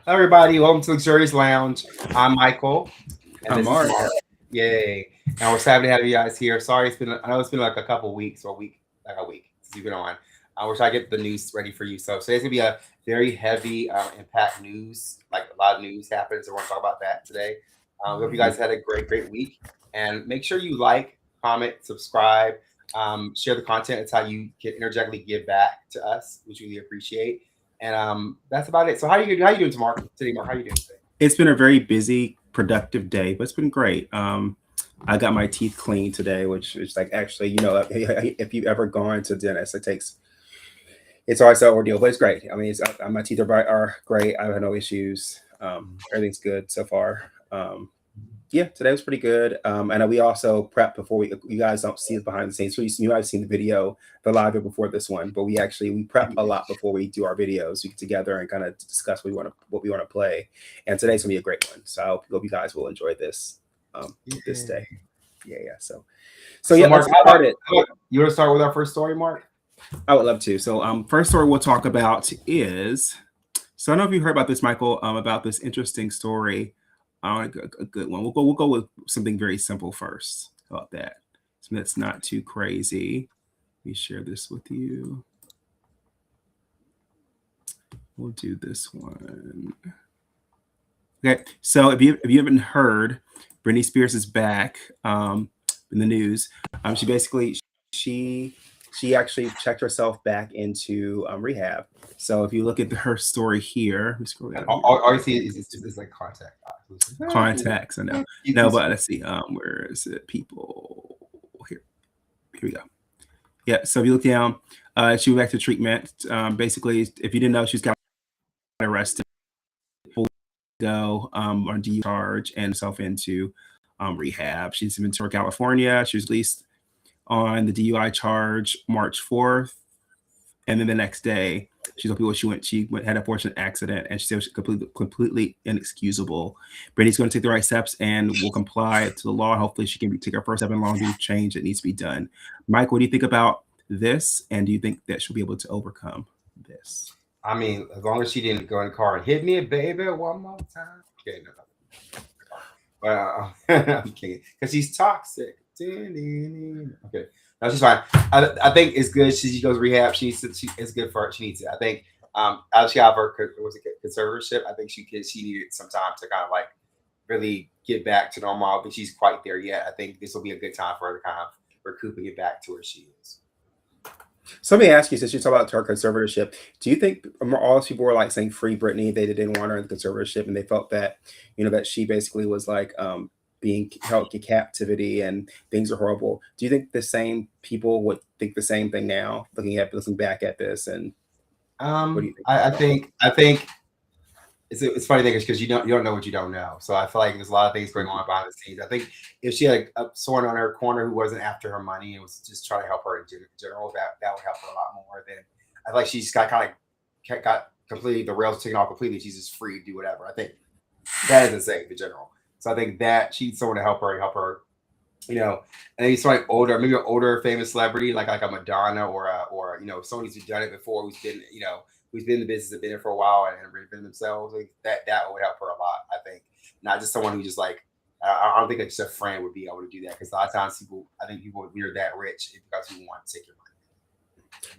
Hello, everybody. Welcome to Luxurious Lounge. I'm Michael, and I'm this is Mark. Mark. Yay! And we're happy to have you guys here. Sorry, I know it's been like a couple weeks or a week, like a week since you've been on. We're trying to get the news ready for you. So today's gonna be a very heavy impact news. Like a lot of news happens, so we're gonna talk about that today. We hope you guys had a great week, and make sure you like, comment, subscribe, share the content. It's how you can energetically give back to us, which we really appreciate. And that's about it. So how you doing tomorrow? Today, Mark? How you doing today? It's been a very busy, productive day, but it's been great. I got my teeth cleaned today, which is like actually, if you've ever gone to dentist, it's always an ordeal, but it's great. I mean, my teeth are great. I have no issues. Everything's good so far. Yeah, today was pretty good. And we also prep before you guys don't see it behind the scenes. So you guys seen the video, the live before this one, but we prep a lot before we do our videos. We get together and kind of discuss what we want to play. And today's gonna be a great one. So I hope you guys will enjoy this day. Yeah. So yeah, Mark, let's get started. you want to start with our first story, Mark? I would love to. So first story we'll talk about is, so I don't know if you heard about this, Michael, about this interesting story. A good one. We'll go with something very simple first. How about that? So that's not too crazy. Let me share this with you. We'll do this one. Okay. So if you haven't heard, Britney Spears is back in the news. She actually checked herself back into rehab. So if you look at her story here, let me scroll down All you see is like contact. contacts. I know. No, but let's see. Where is it? People here. Here we go. Yeah. So if you look down, she went back to treatment. Basically, if you didn't know, she's got arrested. Go on DUI charge and herself into rehab. She's in Ventura, California. She was released on the DUI charge March 4th, and then the next day she told people she had a fortunate accident, and she said it was completely inexcusable. Brittany's going to take the right steps and will comply to the law. Hopefully she can take her first step in long change that needs to be done. Mike, what do you think about this, and do you think that she'll be able to overcome this? I mean, as long as she didn't go in the car and hit me, baby, one more time. Okay, no. Well, I'm kidding, because she's toxic. Okay, no, she's fine. I think it's good. She goes to rehab. It's good for her. She needs it. I think as she got her conservatorship, I think she needed some time to kind of like really get back to normal. I don't think she's quite there yet. I think this will be a good time for her to kind of recoup and get back to where she is. So let me ask you, since you talk about her conservatorship, do you think all those people were like saying free Britney? They didn't want her in the conservatorship, and they felt that, that she basically was like being held in captivity and things are horrible. Do you think the same people would think the same thing now, looking back at this? And what do you think? I think it's funny thing is because you don't know what you don't know. So I feel like there's a lot of things going on behind the scenes. I think if she had someone on her corner who wasn't after her money and was just trying to help her in general, that would help her a lot more. Than I feel like she's got completely the rails taken off completely. She's just free to do whatever. I think that isn't safe in general. So I think that she needs someone to help her, and maybe someone maybe an older famous celebrity like a Madonna or someone who's done it before, who's been in the business and been in for a while and reinvented themselves. Like that would help her a lot. I think not just someone who just like I don't think just a friend would be able to do that, because a lot of times when you're that rich, it's because you want to take your money.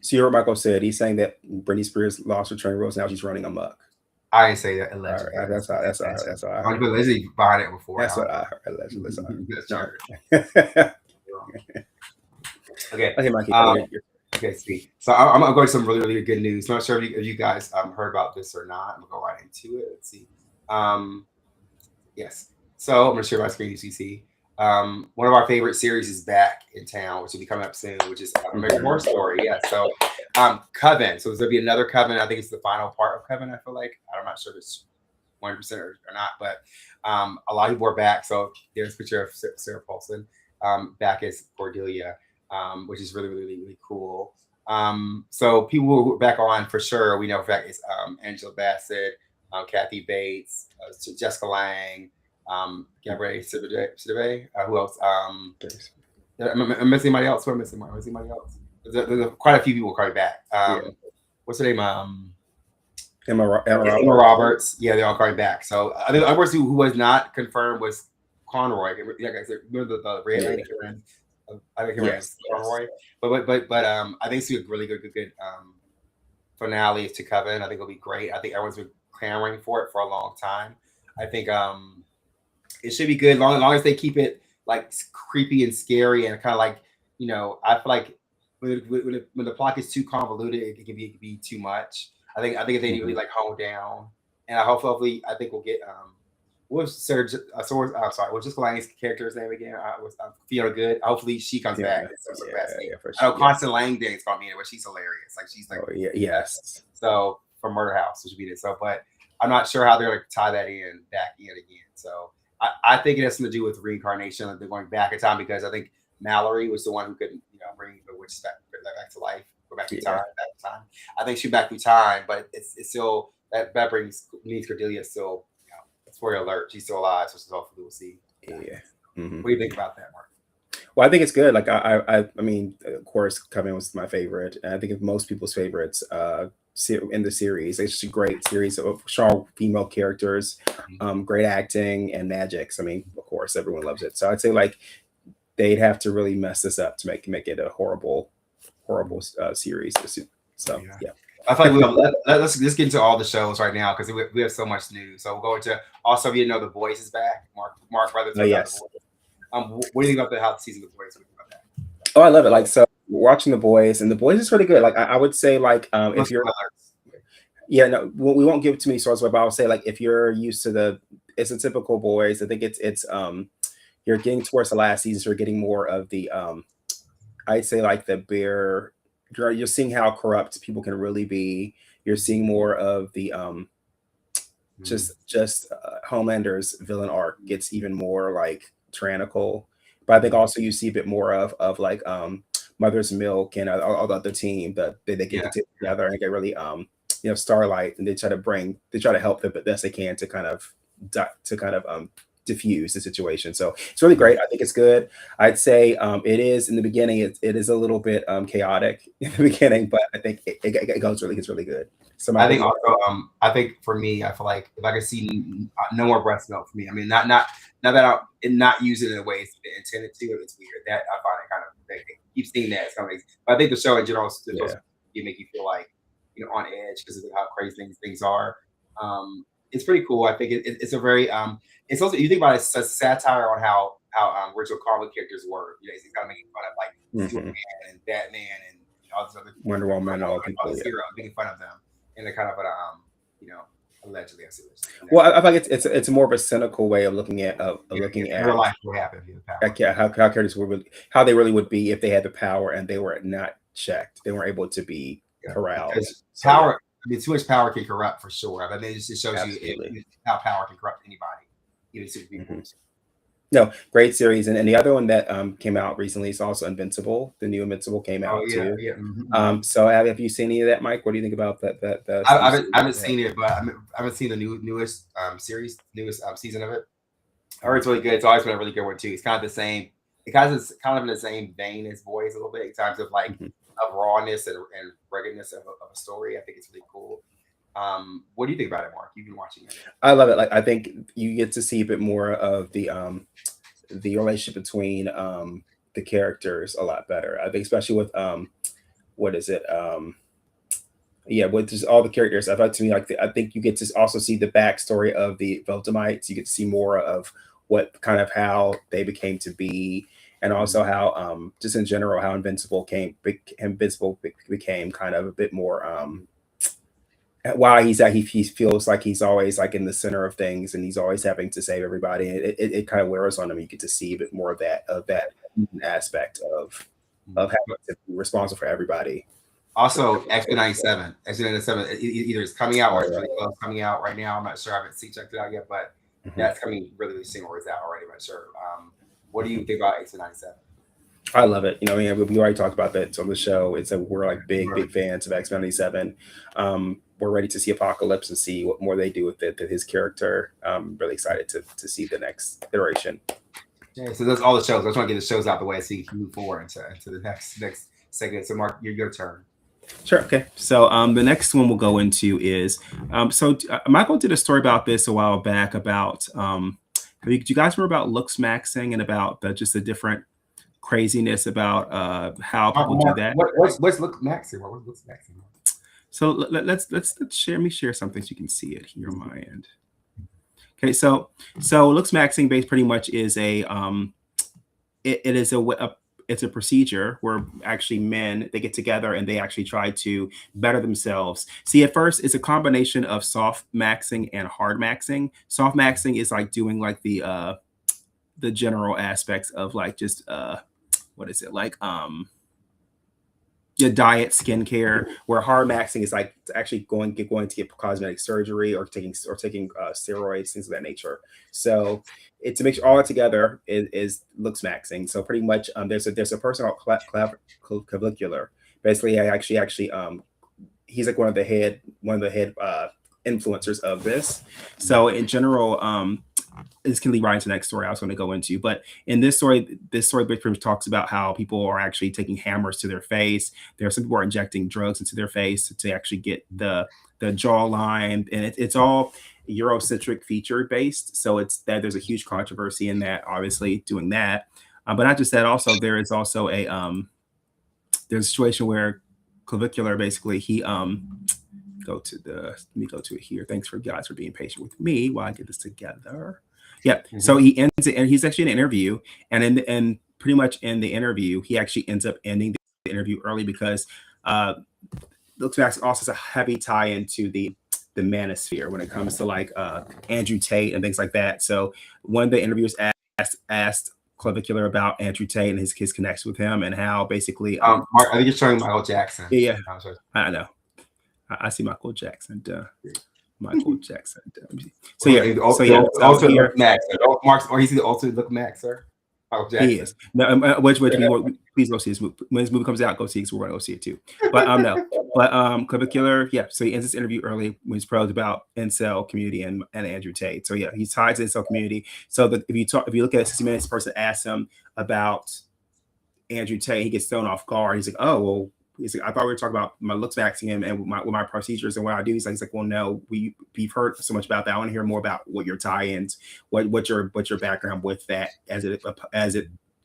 So you heard Michael said he's saying that Britney Spears lost her train rules. Now she's running amok. I didn't say that allegedly. Right, that's how I heard. I've been allegedly behind it before. That's what I heard. Allegedly. Okay. Okay, Mikey. Okay, sweet. So I'm gonna go to some really good news. I'm not sure if you guys heard about this or not. I'm gonna go right into it. Let's see. Yes. So I'm gonna share my screen as you see. One of our favorite series is back in town, which will be coming up soon, which is American Horror Story. Yeah. So Coven. So there'll be another Coven. I think it's the final part of Coven. I feel like I'm not sure if it's 100% or not, but a lot of people are back. So there's a picture of Sarah Paulson back as Cordelia. Which is really cool. So people who are back on for sure, we know for fact it's Angela Bassett, Kathy Bates, Jessica Lange, Gabrielle Sidibe. Who else? I'm missing anybody else. Who am I missing? Anybody else? There's quite a few people coming back. What's her name? Emma Roberts. Yeah, they're all coming back. So I think the other person who was not confirmed was Conroy. Like I said, remember the red Yeah. lady came in? I think her name Yes. is Yes. Conroy. But I think it's gonna be a really good finale to Coven. I think it'll be great. I think everyone's been clamoring for it for a long time. I think it should be good, long as they keep it like creepy and scary and kind of like I feel like when the plot gets too convoluted, it can be too much. I think if they really Mhm. like hone down, and hopefully I think we'll get what was I'm sorry, what's just Lang's character's name again? Was Fiona Good. Hopefully she comes back. Yeah. It's so Yeah. fascinating. Yeah. For I sure. know Yeah. Constant Lang Day is called me in it, but she's hilarious. Like she's like Oh yeah. Yes. so from Murder House, which would be it. So, but I'm not sure how they're going to tie that in back in again. So I think it has something to do with reincarnation. Like they're going back in time because I think Mallory was the one who couldn't, bring the witch back to life, go back through time, Yeah. back to time. I think she's back through time, but it's still that brings means Cordelia still, spoiler alert, she's still alive. So hopefully we'll see. Yeah. Hmm. What do you think about that, Mark? Well, I think it's good. Like I mean, of course, Coven was my favorite, and I think it's most people's favorites. In the series, it's just a great series of strong female characters, great acting and magics. I mean, of course, everyone loves it. So I'd say like they'd have to really mess this up to make it a horrible series. So Yeah. yeah. I feel like let's get into all the shows right now because we have so much news. So we'll go into also The Boys is back. Mark brother Oh talked about The yes. Boys. What do you think about how the season of The Boys? What do you think about that? Oh, I love it. Like so, watching the boys, and the boys is really good. Like I would say, like No if you're spoilers. yeah, no, we won't give too many sources, but I'll say like if you're used to it's a typical boys. I think it's you're getting towards the last season, so you're getting more of the I'd say like the bear. You're seeing how corrupt people can really be. You're seeing more of the Mm. just Homelander's villain arc gets even more like tyrannical. But I think also you see a bit more of like Mother's Milk and all the other team that they Yeah, get together and get really Starlight, and they try to help them the best they can to kind of diffuse the situation. So it's really yeah. great. I think it's good. I'd say it is in the beginning. It is a little bit chaotic in the beginning, but I think it gets really good. So I my think also, I think for me, I feel like if I could see no more breast milk for me. I mean, not that I'm not using it in a way it's been intended to. It's weird that I find it kind of they keep seeing that. Some things, but I think the show in general is supposed yeah, to make you feel like on edge because of how crazy things are. It's pretty cool. I think it's a very it's also you think about it, it's a satire on how original comic characters were. He's kind of making fun of like hmm Superman and Batman and all these other Wonder Woman, all all people. these Yeah. heroes, making fun of them in a kind of you know, allegedly, I see what you're saying. Well, I feel like it's more of a cynical way of looking at Yeah, looking in real at life, what happened to the power? how characters would how they really would be if they had the power and they were not checked. They weren't able to be Yeah, corralled. because So yeah, power. I mean, too much power can corrupt for sure. I mean, it just shows you absolutely. how power can corrupt anybody, even super people. Hmm. No, great series. And the other one that came out recently is also Invincible. The new Invincible came Oh out yeah, too. yeah. Mhm. So have you seen any of that, Mike? What do you think about that I, new I series? haven't seen it, but I haven't seen the newest series, newest season of it. I heard it's really good. It's always been a really good one too. It's kind of the same. It's kind of in the same vein as Boys a little bit in terms of like Mhm. of rawness and ruggedness of a story. I think it's really cool. What do you think about it, Mark? You've been watching it. I love it. Like I think you get to see a bit more of the relationship between the characters a lot better. I think especially with what is it? Yeah, with just all the characters, I thought to me like I think you get to also see the backstory of the Veltamites. You get to see more of what kind of how they became to be, and also how just in general how Invincible became kind of a bit more why he feels like he's always like in the center of things and he's always having to save everybody. It kind of wears on him. You get to see a bit more of that aspect of having to be responsible for everybody. So Also, X97. X97 either it's coming out or it's right. really close coming out right now. I'm not sure. I haven't checked it out yet, but Mhm. that's coming really soon or it's out already. I'm not sure. What do you think about X97? I love it. Yeah, we already talked about that on the show. We're like big fans of X-97. We're ready to see Apocalypse and see what more they do with his character. I'm really excited to see the next iteration. Yeah, so that's all the shows. I just want to get the shows out the way so you can move forward into the next segment. So, Mark, your turn. Sure. Okay. So the next one we'll go into is Michael did a story about this a while back about do you guys remember about looks maxing and about just the different craziness about how people do Mark, that? what's look maxing? What looks maxing? So let's share me share something so you can see it here on my end. Okay. So looks maxing base pretty much is it is it's a procedure where actually men they get together and they actually try to better themselves. See, at first it's a combination of soft maxing and hard maxing. Soft maxing is like doing like the general aspects of like just what is it like your diet, skincare, where hard maxing is like actually going to get cosmetic surgery or taking steroids, things of that nature. So it to make sure all it together is looks maxing. So pretty much there's a person called clavicular. Basically, I actually he's like one of the head influencers of this. So in general, this can lead right into the next story I was going to go into. But in this story pretty much talks about how people are actually taking hammers to their face. There are some people are injecting drugs into their face to actually get the jawline, and it's all Eurocentric feature based. So it's that there's a huge controversy in that, obviously, doing that. But not just that, also there is also there's a situation where clavicular basically he let me go to it here. Thanks for guys for being patient with me while I get this together. Yeah. Mm-hmm. So he ends it, and he's actually in an interview, and pretty much in the interview, he actually ends up ending the interview early because looks back also has a heavy tie into the manosphere when it comes to like Andrew Tate and things like that. So one of the interviewers asked Clavicular about Andrew Tate and his connection with him and how basically Mark, I think you're showing Michael Jackson. Yeah, I know. I see Michael Jackson. Michael Jackson. So yeah. Also here, Max. Mark, or he's the ultimate look Max, sir. Michael Jackson. He is. No, please go see this movie. When this movie comes out, go see it. So we're gonna go see it too. But no. But Clavicular, yeah. So he ends this interview early when he's probed about incel community and Andrew Tate. So yeah, he's tied to the incel community. So that if you look at 60 Minutes, person asks him about Andrew Tate, he gets thrown off guard. He's like, oh well. He's like, I thought we were talking about my looks maxing and with my procedures and what I do. He's like, well, no, we've heard so much about that. I want to hear more about what your tie-ins, what your background with that as it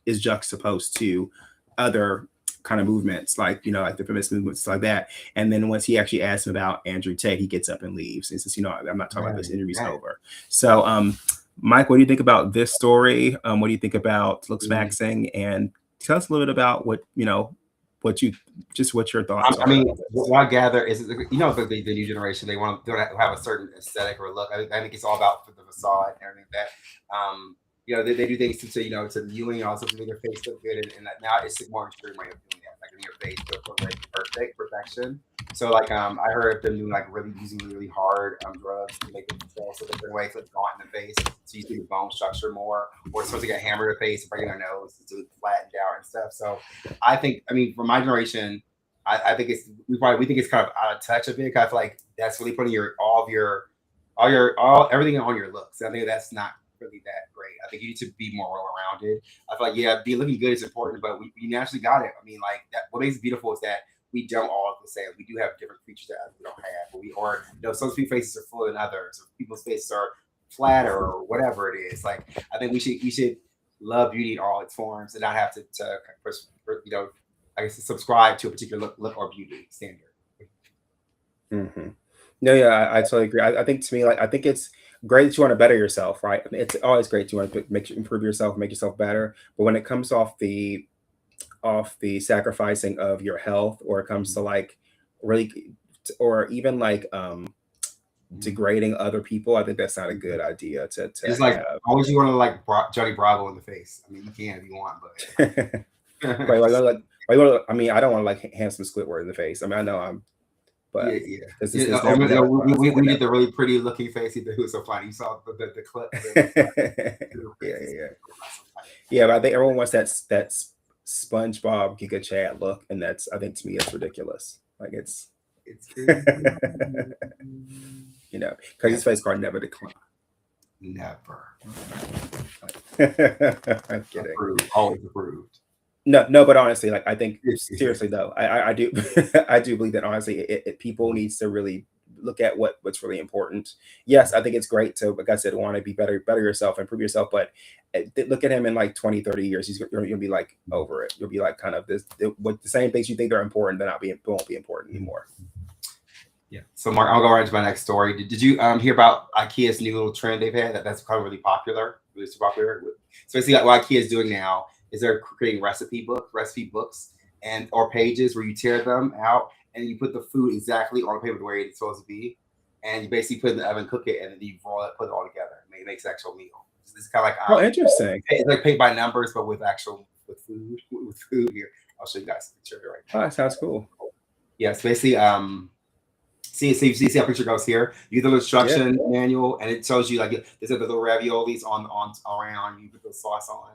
is juxtaposed to other kind of movements, like like the feminist movements like that. And then once he actually asks him about Andrew Tate, he gets up and leaves. And says, I'm not talking about this. Interview's over. So, Mike, what do you think about this story? What do you think about looks maxing? And tell us a little bit about what what your thoughts are. I mean, what I gather is, the new generation, they want to have a certain aesthetic or look. I think it's all about the facade and everything like that. They do things to viewing and also to make their face look good. And now it's a more extreme way of doing that, like in your face to look like perfection. So like I heard them doing like using really hard drugs to make them feel so different ways, so it's gaunt in the face. So you see the bone structure more, or it's supposed to get hammered in the face and breaking their nose to flatten down and stuff. So I think, for my generation, I think we think it's kind of out of touch a bit. I feel like that's really putting everything on your looks. I think that's not really that great. I think you need to be more well-rounded. I feel like be looking good is important, but we naturally got it. I mean, like that. What makes it beautiful is that we don't all look the same. We do have different features that we don't have. Some people's faces are fuller than others, or people's faces are flatter, or whatever it is. Like I think we should love beauty in all its forms and not have to subscribe to a particular look or beauty standard. Mm-hmm. No, yeah, I totally agree. I think to me, like, I think it's great that you want to better yourself, right? I mean, it's always great to want to improve yourself, make yourself better. But when it comes off the sacrificing of your health, or it comes to like really, or even like degrading other people, I think that's not a good idea to it's like always you want to like Johnny Bravo in the face. I mean, you can if you want, but I mean, I don't want to like handsome Squidward in the face. I mean, I know I'm. But we did the really pretty looking face. Who was so funny. You saw the clip. Yeah, but I think everyone wants that SpongeBob Giga Chad look, and I think to me it's ridiculous. Like it's because his face card never declined. Never. I'm kidding. Always approved. No, but honestly, like I think seriously though, I do I do believe that honestly, people needs to really look at what's really important. Yes, I think it's great to, like I said, want to be better yourself, improve yourself, but look at him in like 20, 30 years, you'll be like over it. You'll be like kind of what the same things you think are important, they're not being won't be important anymore. Yeah. So Mark, I'll go right into my next story. Did you hear about IKEA's new little trend they've had that's become really popular, really super popular? So basically, like what IKEA is doing now is they're creating recipe books, and or pages where you tear them out and you put the food exactly on the paper the way it's supposed to be, and you basically put it in the oven, cook it, and then you roll it, put it all together. It makes an actual meal. This is kind of like Oh, interesting. it's like paid by numbers, but with actual with food here. I'll show you guys the picture right Oh, now. that sounds cool. Yes, basically, see how picture goes here. You get the Yeah. instruction manual, and it tells you like there's the little raviolis on around. You put the sauce on,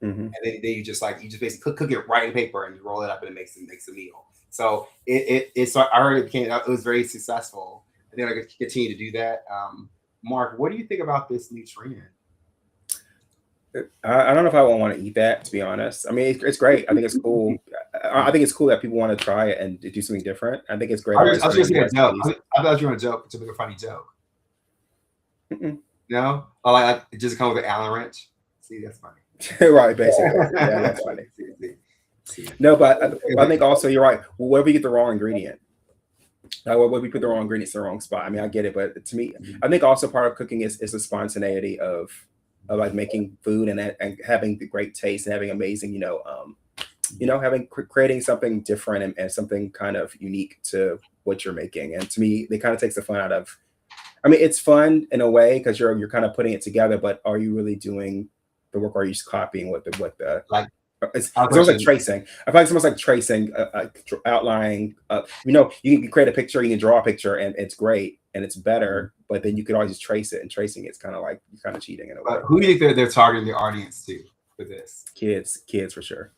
Hmm. and then you just basically cook it right in paper, and you roll it up, and it makes a meal. So it's I heard it was very successful, and then I could continue to do that. Mark, what do you think about this new trend? I don't know if I want to eat that, to be honest. I mean, it's great. I think it's cool. I think it's cool that people want to try it and do something different. I think it's great. I was just Learning gonna joke. recipes. I thought you were gonna joke to make a funny joke. Mm-mm. No, oh, like it just comes with an Allen wrench. See, that's funny. Right, basically. Yeah, that's funny. No, but I think also you're right. Wherever you get the wrong ingredient, where we put the wrong ingredients in the wrong spot. I mean, I get it, but to me, I think also part of cooking is the spontaneity of like making food and having the great taste and having amazing, having creating something different and something kind of unique to what you're making. And to me, it kind of takes the fun out of. I mean, it's fun in a way because you're kind of putting it together, but are you really doing the work? Or are you just copying what the Like it's I'll almost like question. tracing. I feel like it's almost like tracing, outlining. You can create a picture, you can draw a picture, and it's great and it's better. But then you could always just trace it, and tracing it's kind of like you're kind of cheating in a way. But who do you think they're targeting the audience to for this? Kids for sure,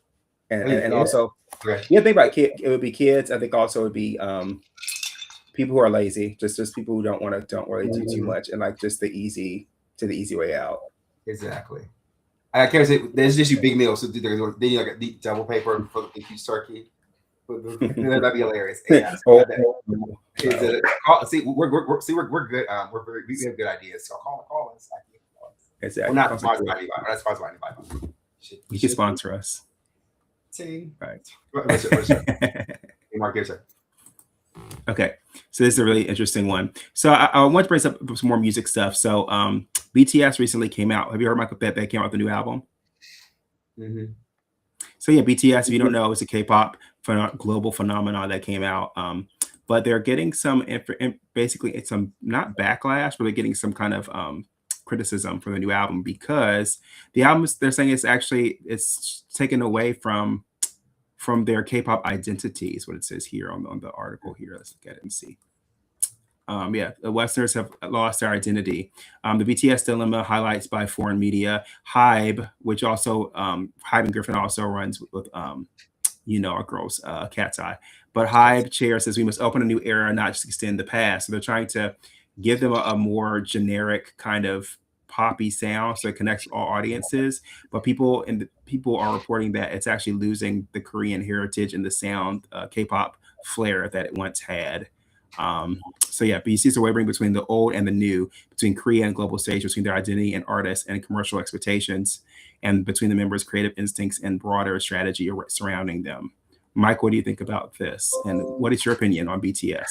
and Oh, and, and yeah. also Okay. think about it would be kids. I think also it would be people who are lazy, just people who don't really do too much, and like just the easy way out. Exactly. I can't say there's just you big meals. So they do like a deep double paper for the beef turkey. That'd be hilarious. Yeah, so Oh, is no. it, see, we're good. We have good ideas. So call us. We're Exactly. not sponsored by anybody. We're not sponsored by anybody. You can sponsor us. Ting. Right. What's your Mark, here's her. Okay, so this is a really interesting one. So I want to bring up some more music stuff. So BTS recently came out. Have you heard Michael that came out with a new album? Mm-hmm. So yeah, BTS, if you don't know, it's a K-pop global phenomenon that came out. But they're getting some basically it's some not backlash, but they're getting some kind of criticism for the new album because the album they're saying it's taken away from their K-pop identity is what it says here on the article here. Let's look at it and see. Yeah, the Westerners have lost their identity. The BTS dilemma highlights by foreign media. Hybe, which also Hybe and Griffin also runs with our girls, Cat's Eye. But Hybe chair says we must open a new era, not just extend the past. So they're trying to give them a more generic kind of poppy sound so it connects all audiences. But people are reporting that it's actually losing the Korean heritage and the sound K-pop flair that it once had. So yeah, BC is a wavering between the old and the new, between Korea and global stage, between their identity and artists and commercial expectations, and between the members' creative instincts and broader strategy surrounding them. Mike, what do you think about this? And what is your opinion on BTS?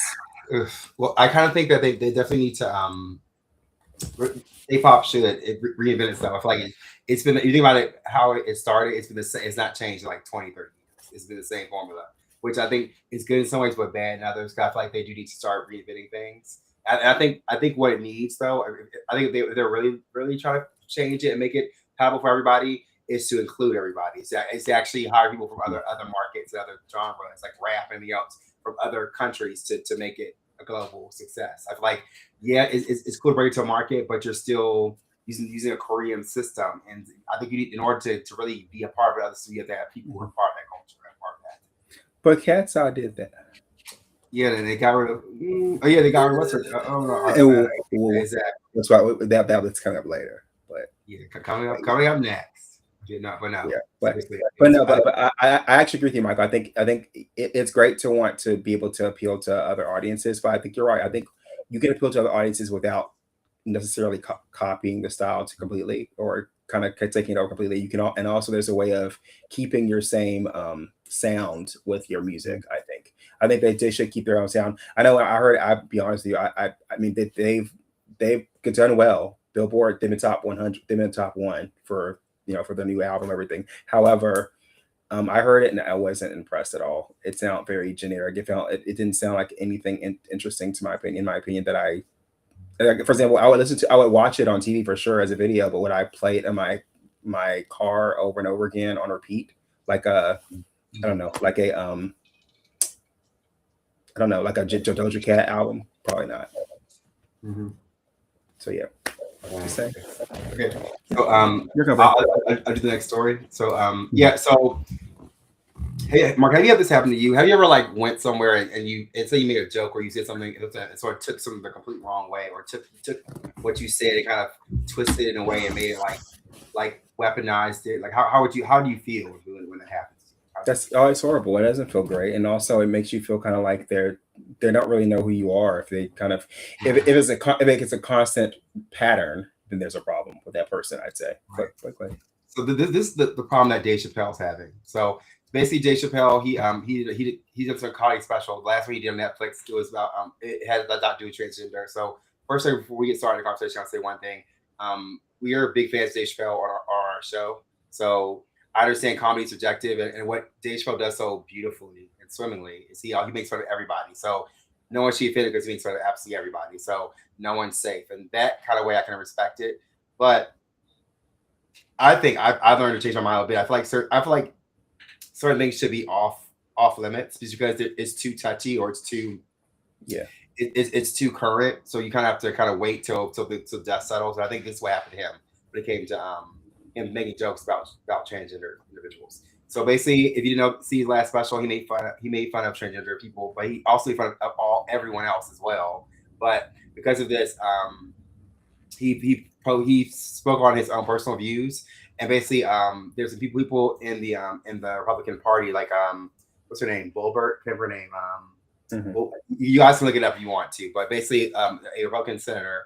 Well, I kind of think that they definitely need to K-pop should reinvent itself. I feel like it's been, you think about it, how it started, it's been the same, it's not changed in like 20, 30 years. It's been the same formula, which I think is good in some ways, but bad in others. I feel like they do need to start reinventing things. I think what it needs though, I think they're really, really trying to change it and make it palatable for everybody is to include everybody. It's to actually hire people from other markets, other genres like rap and the else from other countries to make it a global success. I feel like, yeah, it's cool to bring it to a market, but you're still using a Korean system. And I think you need, in order to really be a part of it, you have to have people who are part of that culture and part of that. But Cat's Eye did that. Yeah, they got rid of. Oh yeah, they got rid of what's her? Oh no, exactly. That's why that's coming up later. But yeah, coming up next. Yeah, no, but no. Yeah, Seriously. but no, but I actually agree with you, Michael. I think it's great to want to be able to appeal to other audiences, but I think you're right. I think you can appeal to other audiences without necessarily copying the style to completely or kind of taking it over completely. You can and also there's a way of keeping your same sound with your music. I think they should keep their own sound. I know I heard. I'll be honest with you. I mean they've done well. Billboard, they've been top 100. They've been top one for for the new album, everything. However, I heard it and I wasn't impressed at all. It sounded very generic. It didn't sound like anything interesting to my opinion. In my opinion, that like, for example, I would watch it on TV for sure as a video, but would I play it in my car over and over again on repeat, like I don't know, like a I don't know, like a Doja Cat album? Probably not. Mm-hmm. So yeah. Say. Okay. So You're I'll do the next story. So yeah. So hey, Mark, have you had this happen to you? Have you ever like went somewhere and say you made a joke or you said something that sort of took something the complete wrong way, or took what you said and kind of twisted it in a way and made it like weaponized it? Like how do you feel when that happens? It's horrible. It doesn't feel great, and also it makes you feel kind of like they don't really know who you are. If they kind of if it's a constant pattern, then there's a problem with that person, I'd say. Right. Quickly. So this is the problem that Dave Chappelle's having. So basically, Dave Chappelle he did some comedy special. The last one he did on Netflix, it was about it had a lot to do with transgender. So first thing before we get started in the conversation, I'll say one thing. We are big fans of Dave Chappelle on our show. So I understand comedy is subjective, and what Dave Chappelle does so beautifully and swimmingly is he makes fun of everybody. So no one should be offended because he makes fun of absolutely everybody. So no one's safe, and that kind of way I can respect it. But I think I've learned to change my mind a little bit. I feel like certain things should be off limits just because it's too touchy or it's too it's too current. So you kind of have to kind of wait till death settles. And I think this is what happened to him when it came to him making jokes about transgender individuals. So basically, if you didn't see his last special, he made fun of transgender people, but he also made fun of everyone else as well. But because of this, he spoke on his own personal views, and basically, there's some people in the Republican Party, like what's her name, Bulbert, can't remember her name. Well, you guys can look it up if you want to, but basically, a Republican senator.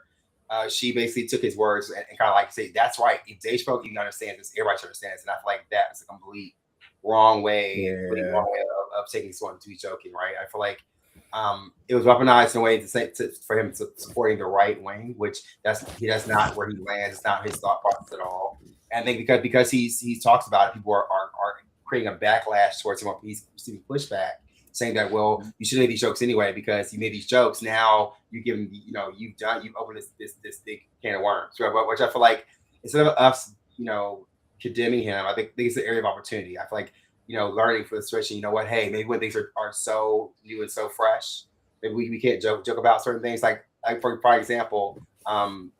She basically took his words and kind of like say, "That's right. If Dave spoke, you can understand this. Everybody should understand this." And I feel like that's a complete wrong way of taking someone to be joking, right? I feel like it was weaponized in a way for him to supporting the right wing, which that's not where he lands. It's not his thought process at all. And I think because he talks about it, people are creating a backlash towards him. He's receiving pushback, saying that, well, you should make these jokes anyway because you made these jokes. Now you give him, you've opened this big can of worms, right? Which I feel like instead of us, condemning him, I think it's an area of opportunity. I feel like, learning from the situation, you know what, hey, maybe when things are so new and so fresh, maybe we can't joke about certain things. Like for example, I'm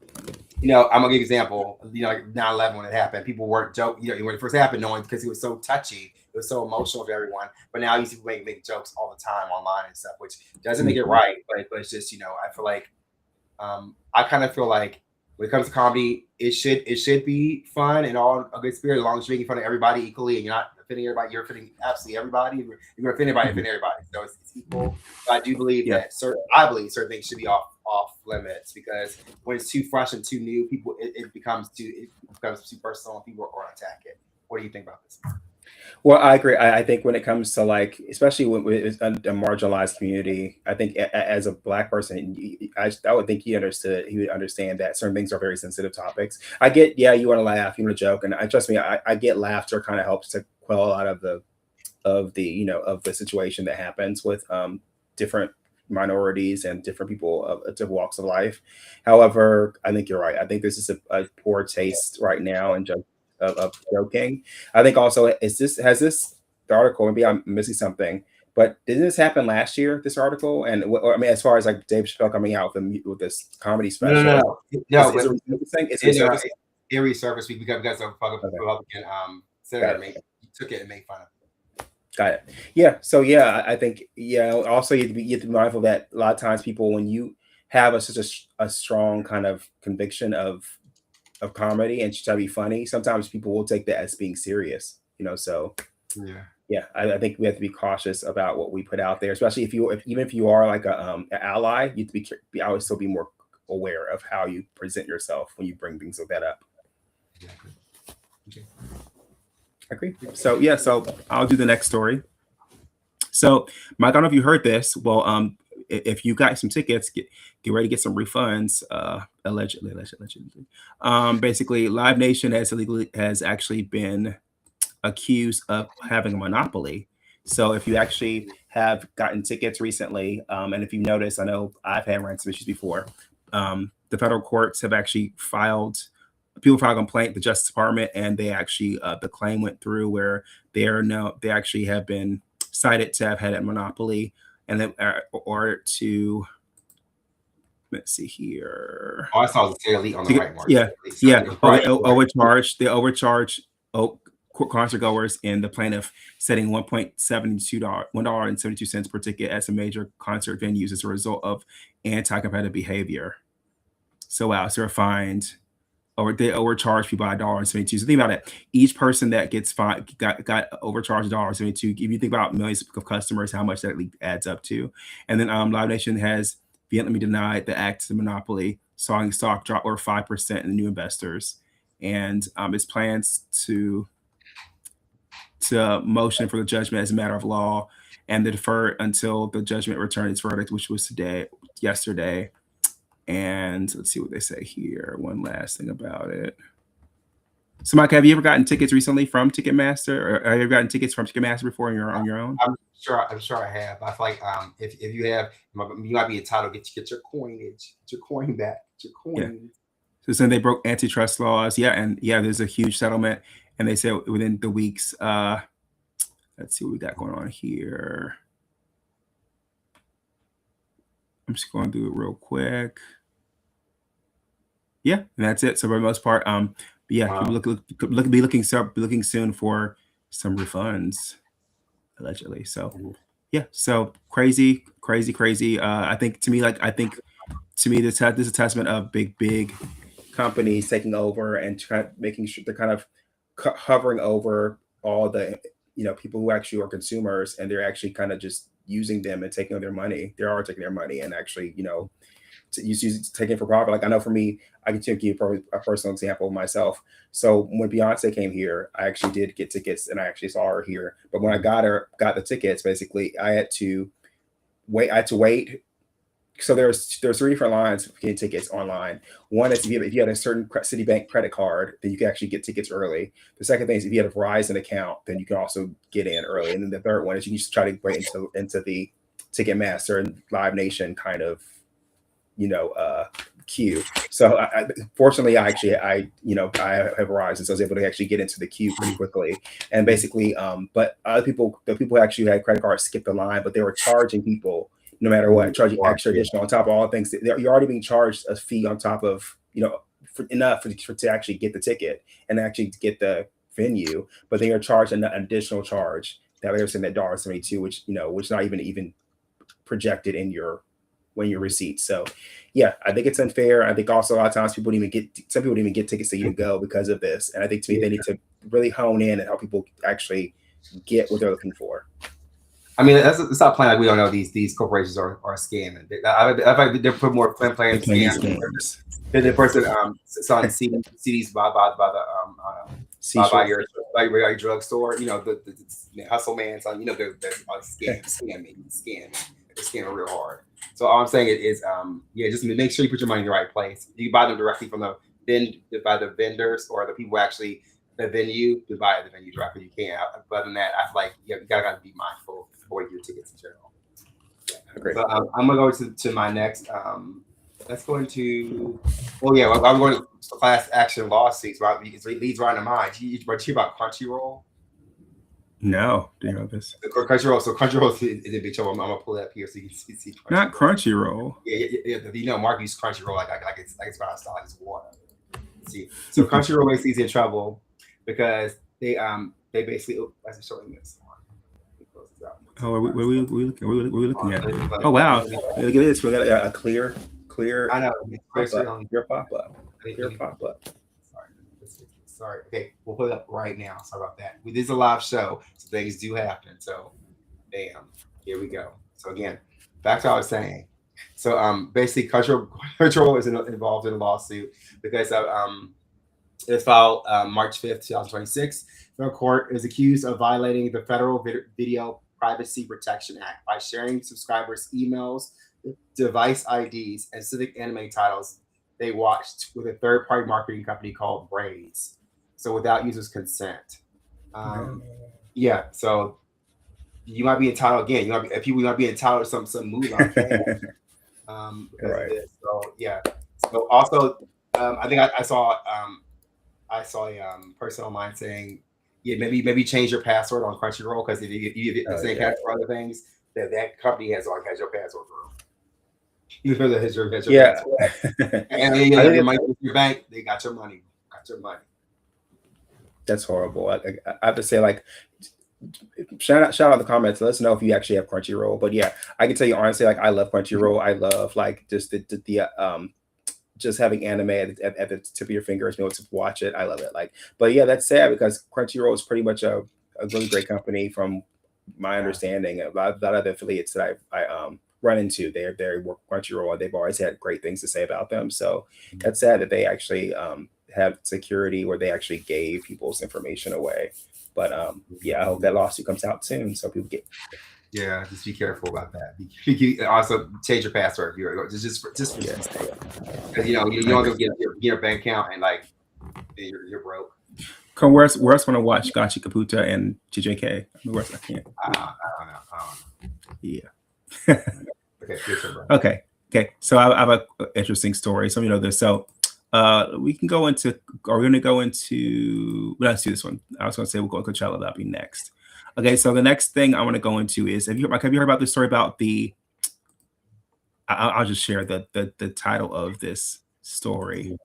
gonna give you an example. Like 9/11 when it happened, people weren't joking. When it first happened, no one, because it was so touchy, it was so emotional to everyone. But now you see people make jokes all the time online and stuff, which doesn't make it right. But it's just I feel like I kind of feel like when it comes to comedy, it should be fun and all a good spirit as long as you're making fun of everybody equally and you're not offending everybody. You're offending absolutely everybody. If you're offending everybody, offend everybody. So it's equal. But I do believe that certain things should be off limits because when it's too fresh and too new, it becomes too personal and people are attack it. What do you think about this? Well, I agree. I think when it comes to like, especially when it's a marginalized community, I think as a Black person, I would think he would understand that certain things are very sensitive topics. I get, you want to laugh, you want to joke, and trust me, I get laughter kind of helps to quell a lot of the situation that happens with different minorities and different people of different walks of life. However, I think you're right. I think this is a poor taste right now and of joking. I think also the article, maybe I'm missing something, but didn't this happen last year, this article? And I mean, as far as like Dave Chappelle coming out with this comedy special. No. It resurfaced because of Republican senator took it and made fun of it. Got it. Yeah. So I think also you have to be mindful that a lot of times people, when you have such a strong kind of conviction of of comedy and try to be funny, sometimes people will take that as being serious, so Yeah. yeah, I think we have to be cautious about what we put out there, especially even if you are like an ally, you have to be always still be more aware of how you present yourself when you bring things like that up. Exactly. Okay. I agree. So yeah, so I'll do the next story. So Mike, I don't know if you heard this. Well, if you got some tickets, get ready to get some refunds. Allegedly. Basically, Live Nation has actually been accused of having a monopoly. So if you actually have gotten tickets recently, and if you notice, I know I've had ransom issues before. The federal courts have actually people filed a complaint, the Justice Department, and they actually the claim went through where they actually have been cited to have had a monopoly, and then or to let's see here. Oh, I saw the Elite on the right, Mark. Yeah, So yeah. right, They overcharge concert goers and the plaintiff setting $1.72 per ticket at some major concert venues as a result of anti-competitive behavior. So wow, so they're fined, or they overcharge people by $1.72. So think about it. Each person that gets fined got overcharged $1.72. If you think about millions of customers, how much that adds up to. And then Live Nation has vehemently denied the act of monopoly, saw stock drop over 5% in new investors, and its plans to motion for the judgment as a matter of law and to defer until the judgment returned its verdict, which was yesterday. And let's see what they say here. One last thing about it. So, Mike, have you ever gotten tickets recently from Ticketmaster, or have you ever gotten tickets from Ticketmaster before on your own? I'm sure I have. I feel like if you have, you might be entitled to get your coinage, get your coin back, get your coins. Yeah. So then they broke antitrust laws. Yeah, and yeah, there's a huge settlement, and they said within the weeks. Let's see what we got going on here. I'm just going to do it real quick. Yeah, and that's it. So for the most part, yeah, wow. Be looking soon for some refunds, allegedly. So yeah, so crazy. I think to me, this is a testament of big companies taking over and making sure they're kind of hovering over all the people who actually are consumers, and they're actually kind of just using them and taking their money. They are taking their money and actually taking it for profit. Like I know for me, I can give you a personal example of myself. So when Beyonce came here, I actually did get tickets and I actually saw her here. But when I got the tickets, basically I had to wait. So there's 3 different lines for getting tickets online. One is if you had a certain Citibank credit card, then you can actually get tickets early. The second thing is if you had a Verizon account, then you can also get in early. And then the third one is you can just try to wait into the Ticketmaster and Live Nation kind of queue. So fortunately, I have Verizon, so I was able to actually get into the queue pretty quickly. And basically, but other people, the people who actually had credit cards, skipped the line, but they were charging people no matter what, charging extra additional on top of all things. You're already being charged a fee on top of enough to actually get the ticket and actually get the venue, but they are charged an additional charge that they're saying that $1.72, which not even projected in your receipt. So yeah, I think it's unfair. I think also a lot of times some people don't even get tickets to even go because of this. And I think to me, they need to really hone in and help people actually get what they're looking for. I mean, let's not playing like we don't know these corporations are scamming. They put more playing scams than the person selling CDs by your drugstore. The hustle man selling. They're scamming. They're scamming real hard. So all I'm saying is, just make sure you put your money in the right place. You buy them directly from by the vendors or the people actually the venue. You buy the venue directly. You can't. But other than that, I feel like you gotta be mindful for your tickets in general. Great. So I'm gonna go to my next. Let's go into. I'm going to class action lawsuits. Right, it leads right into mine. You hear about Crunchyroll? No, do you know this? Crunchyroll. So Crunchyroll is in big trouble. I'm gonna pull it up here so you can see. Crunchyroll. Not Crunchyroll. Yeah. Mark used Crunchyroll like it's about to style like it's water. See, so Crunchyroll basically is in trouble because they basically. Let's show you this. Oh, what are we looking at? Oh wow! Look at this. We got a clear. I know. Clear pop up. Sorry. Okay, we'll put it up right now. Sorry about that. This is a live show, so things do happen. So, bam, here we go. So again, back to what I was saying. So basically, cultural is involved in a lawsuit because it was filed March 5th, 2026. The court is accused of violating the Federal Video Privacy Protection Act by sharing subscribers' emails, device IDs, and specific anime titles they watched with a third-party marketing company called Braids. So without users' consent. Yeah. So you might be entitled again. People might be entitled to some moves on cash because of this. So yeah. So also, I think I saw a person online saying, yeah, maybe change your password on Crunchyroll because if you get the same password for other things, that company has your password for. Even if it has your password. And you have your money with your bank, they got your money. Got your money. That's horrible. I have to say, like, shout out in the comments. Let us know if you actually have Crunchyroll. But yeah, I can tell you honestly, like, I love Crunchyroll. I love like just the just having anime at the tip of your fingers, being able to watch it. I love it. Like, but yeah, that's sad because Crunchyroll is pretty much a really great company from my understanding. A lot of the affiliates that I run into, they work Crunchyroll, and they've always had great things to say about them. So that's sad that they actually have security where they actually gave people's information away. But yeah, I hope that lawsuit comes out soon so people get. Yeah, just be careful about that. Also, change your password if you're just because you don't go get your bank account and like you're broke. Where's want to watch Gachi Kaputa and JJK? Where's I can't. I don't know. Yeah. Okay. Okay. So I have an interesting story. So you know this. So we can go into. Are we going to go into? Let's do this one. I was going to say we'll go to Coachella. That'll be next. Okay. So the next thing I want to go into is have you heard about the story about the? I'll just share the title of this story,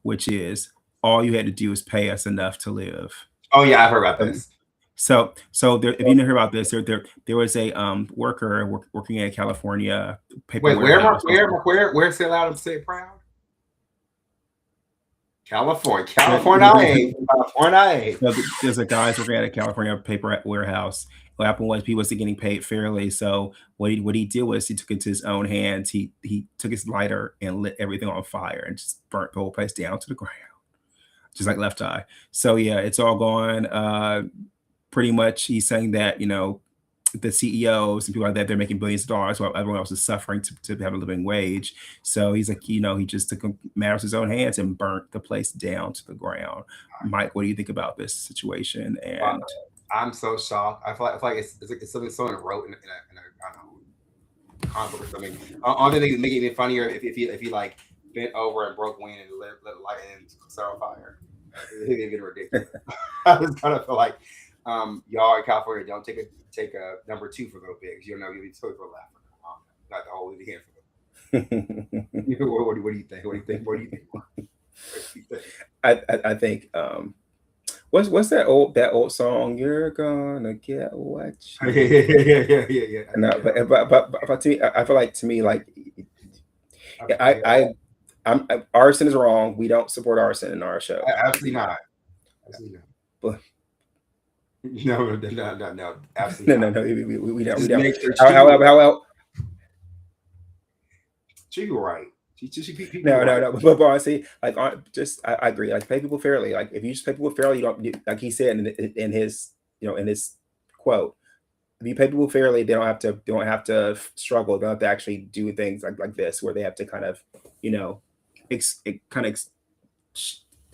which is all you had to do is pay us enough to live. Oh yeah, I've heard about this. So there, if you didn't hear about this, there was a worker working in California. Wait, where's it allowed to say proud? California. There's a guy working at a California paper warehouse. What happened was he wasn't getting paid fairly. So what he did was he took it into his own hands. He took his lighter and lit everything on fire and just burnt the whole place down to the ground, just like Left Eye. So yeah, it's all gone. Pretty much, he's saying that the CEOs and people like that, they're making billions of dollars while everyone else is suffering to have a living wage. So he's like, he just took matters in his own hands and burnt the place down to the ground. Mike, what do you think about this situation? And I'm so shocked. I feel like it's something someone wrote in a I don't know, comic book or something. Only thing that make it even funnier if he like bent over and broke wind and lit light and set on fire. It's getting ridiculous. I just kind of feel like y'all in California don't take a number 2 for little bigs. You don't know you'll be totally for left. Not the whole hand for them. What do you think? What do you think? I think what's that old song? You're gonna get what you yeah. No, but to me, I feel like I'm arson is wrong. We don't support arson in our show. Absolutely not. But no, absolutely no. not. We don't. How You're right. No. But honestly, like, I agree. Like, pay people fairly. Like, if you just pay people fairly, you don't, like he said in his in his quote. If you pay people fairly, they don't have to struggle. They don't have to actually do things like this, where they have to kind of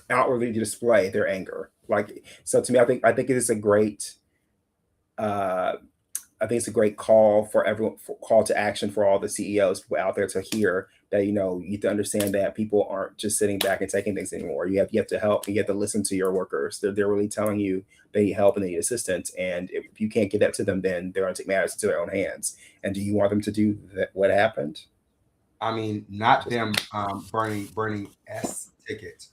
outwardly display their anger. Like, so to me, I think it is a great. I think it's a great call for everyone, call to action for all the CEOs out there to hear that, you have to understand that people aren't just sitting back and taking things anymore. You have to help. You have to listen to your workers. They're really telling you they need help and they need assistance. And if you can't get that to them, then they're going to take matters into their own hands. And do you want them to do that? What happened? I mean, not them burning tickets.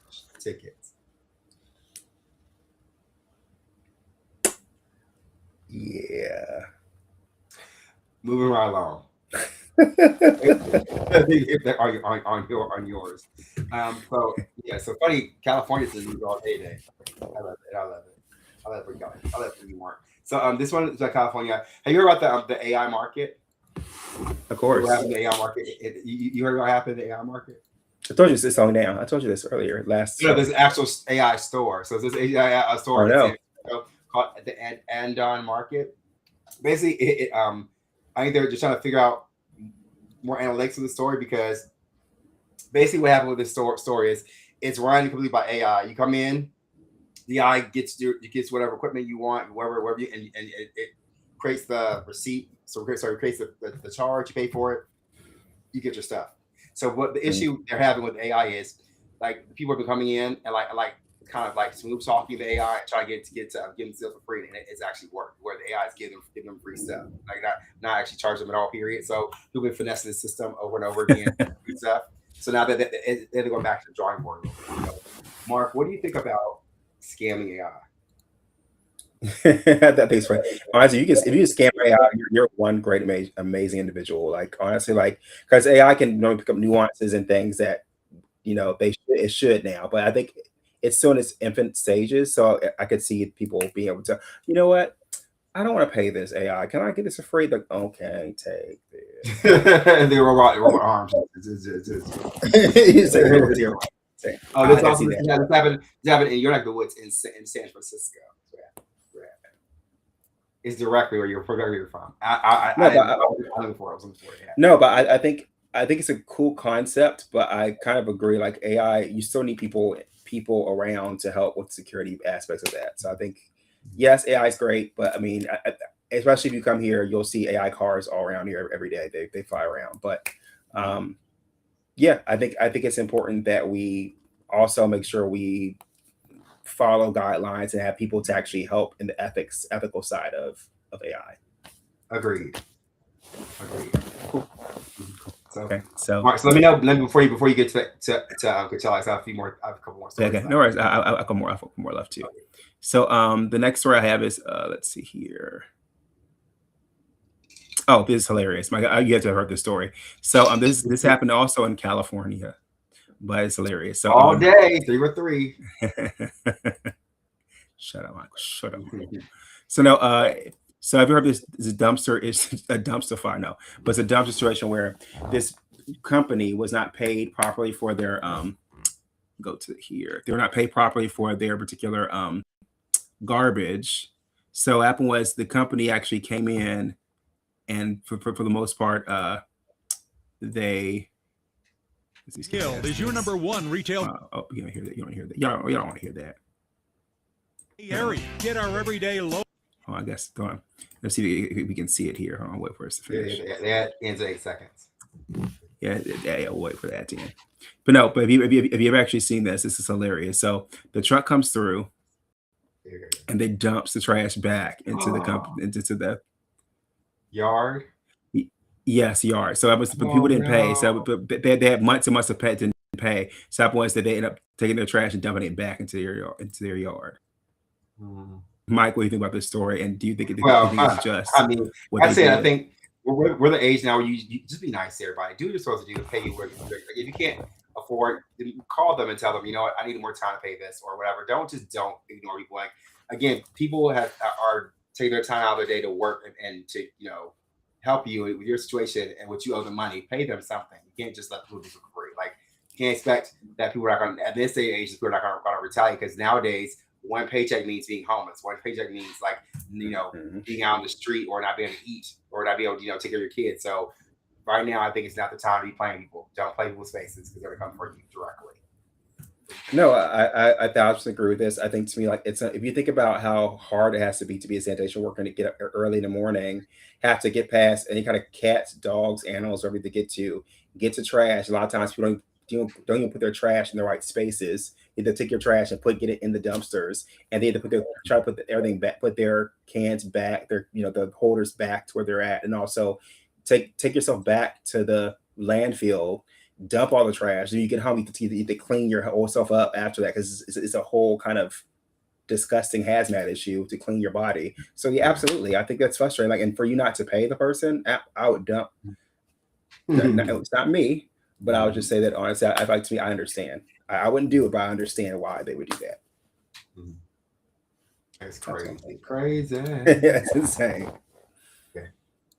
Yeah. Moving right along. if they're on yours. So yeah, so funny. California's the news all day. I love it. I love it. I love it. I love it more. So this one is like California. Have you heard about the AI market? Of What course. happened in the AI market? You heard what happened in the AI market? I told you it's slowing down. I told you this earlier last You know, show. there's an actual AI store. So there's AI Oh store in no. San Francisco called the Andon Market. Basically, I think they're just trying to figure out more analytics of the story because basically what happened with this story is it's run completely by AI. You come in, the AI gets whatever equipment you want, wherever you, and it creates the receipt. So it creates the charge. You pay for it. You get your stuff. So what the issue they're having with AI is like people are coming in and like kind of like smooth talking the AI and try to get them stuff for free, and it's actually worked where the AI is giving them free stuff, like not actually charge them at all. Period. So people been finessing the system over and over again, free stuff. So now that they're going back to the drawing board. Mark, what do you think about scamming AI? That thing's funny. Honestly, if you scam AI, you're one great, amazing individual. Like honestly, like because AI can pick up nuances and things that it should now, but I think it's still in its infant stages. So I could see people being able to, you know what? I don't want to pay this AI. Can I get this for free? Like, okay, take this. The robot arms. You say, "Give it to your-" Say, Oh, I this can also see that. this happened in your neck of the woods in San Francisco. Yeah. It's directly where you're from. No, but I'm looking for it. I was looking for it. Yeah. no, but I think it's a cool concept, but I kind of agree. Like AI, you still need people around to help with security aspects of that. So I think yes, AI is great, but I mean, especially if you come here, you'll see AI cars all around here every day. They fly around, but um, yeah, I think it's important that we also make sure we follow guidelines and have people to actually help in the ethical side of AI. Agreed. Cool. So, Okay, so Mark, so let me know before you get to Coachella. I have a few more. I have a couple more stories. okay, no worries. I got more left too. So the next story I have is let's see here. Oh, this is hilarious. My God, you have to have heard this story. So this happened also in California, but it's hilarious. So all day, 3 or 3. Shut up, Michael. Shut up. So no, so have you heard this dumpster is a dumpster fire? No, but it's a dumpster situation where this company was not paid properly for their go to here. They were not paid properly for their particular garbage. So what happened was the company actually came in and for the most part, they Guild is your number one retail. oh, you don't hear that. You don't hear that. Y'all don't want to hear that. Area. Get our everyday low. Oh, I guess go on. Let's see if we can see it here. Hold on, wait for us to finish. That ends in 8 seconds. Yeah, we'll wait for that to end. But no, but if you've ever actually seen this is hilarious. So the truck comes through and they dumps the trash back into the company into the yard. Yes, yard. So that was people didn't pay. So they had months and months of pay didn't pay. So that was that they end up taking their trash and dumping it back into their yard. Mike, what do you think about this story? And do you think it's just? I mean, I think we're the age now where you just be nice to everybody. Do what you're supposed to do. Pay you. Like if you can't afford, call them and tell them, you know what, I need more time to pay this or whatever. Don't ignore people. Like again, people are taking their time out of their day to work and to help you with your situation and what you owe them money. Pay them something. You can't just let people do it for free. Like you can't expect that people are not going to, at this day and age, people are not going to retaliate because nowadays one paycheck means being homeless. One paycheck means being out on the street or not being able to eat or not being able to take care of your kids. So right now, I think it's not the time to be playing people. Don't play people's faces because they're going to come for you directly. No, I 1,000% agree with this. I think to me, like if you think about how hard it has to be a sanitation worker to get up early in the morning, have to get past any kind of cats, dogs, animals, whatever to get to trash. A lot of times people don't even put their trash in the right spaces. You have to take your trash and get it in the dumpsters, and they have to try to put everything back, put their cans back, their the holders back to where they're at, and also take yourself back to the landfill. Dump all the trash. Then you get home, you have to clean your whole self up after that because it's a whole kind of disgusting hazmat issue to clean your body. So yeah, absolutely. I think that's frustrating. Like, and for you not to pay the person, I would dump It's not me, but I would just say that honestly, I like to me, I understand. I wouldn't do it, but I understand why they would do that. That's crazy. Crazy. That's insane. Okay.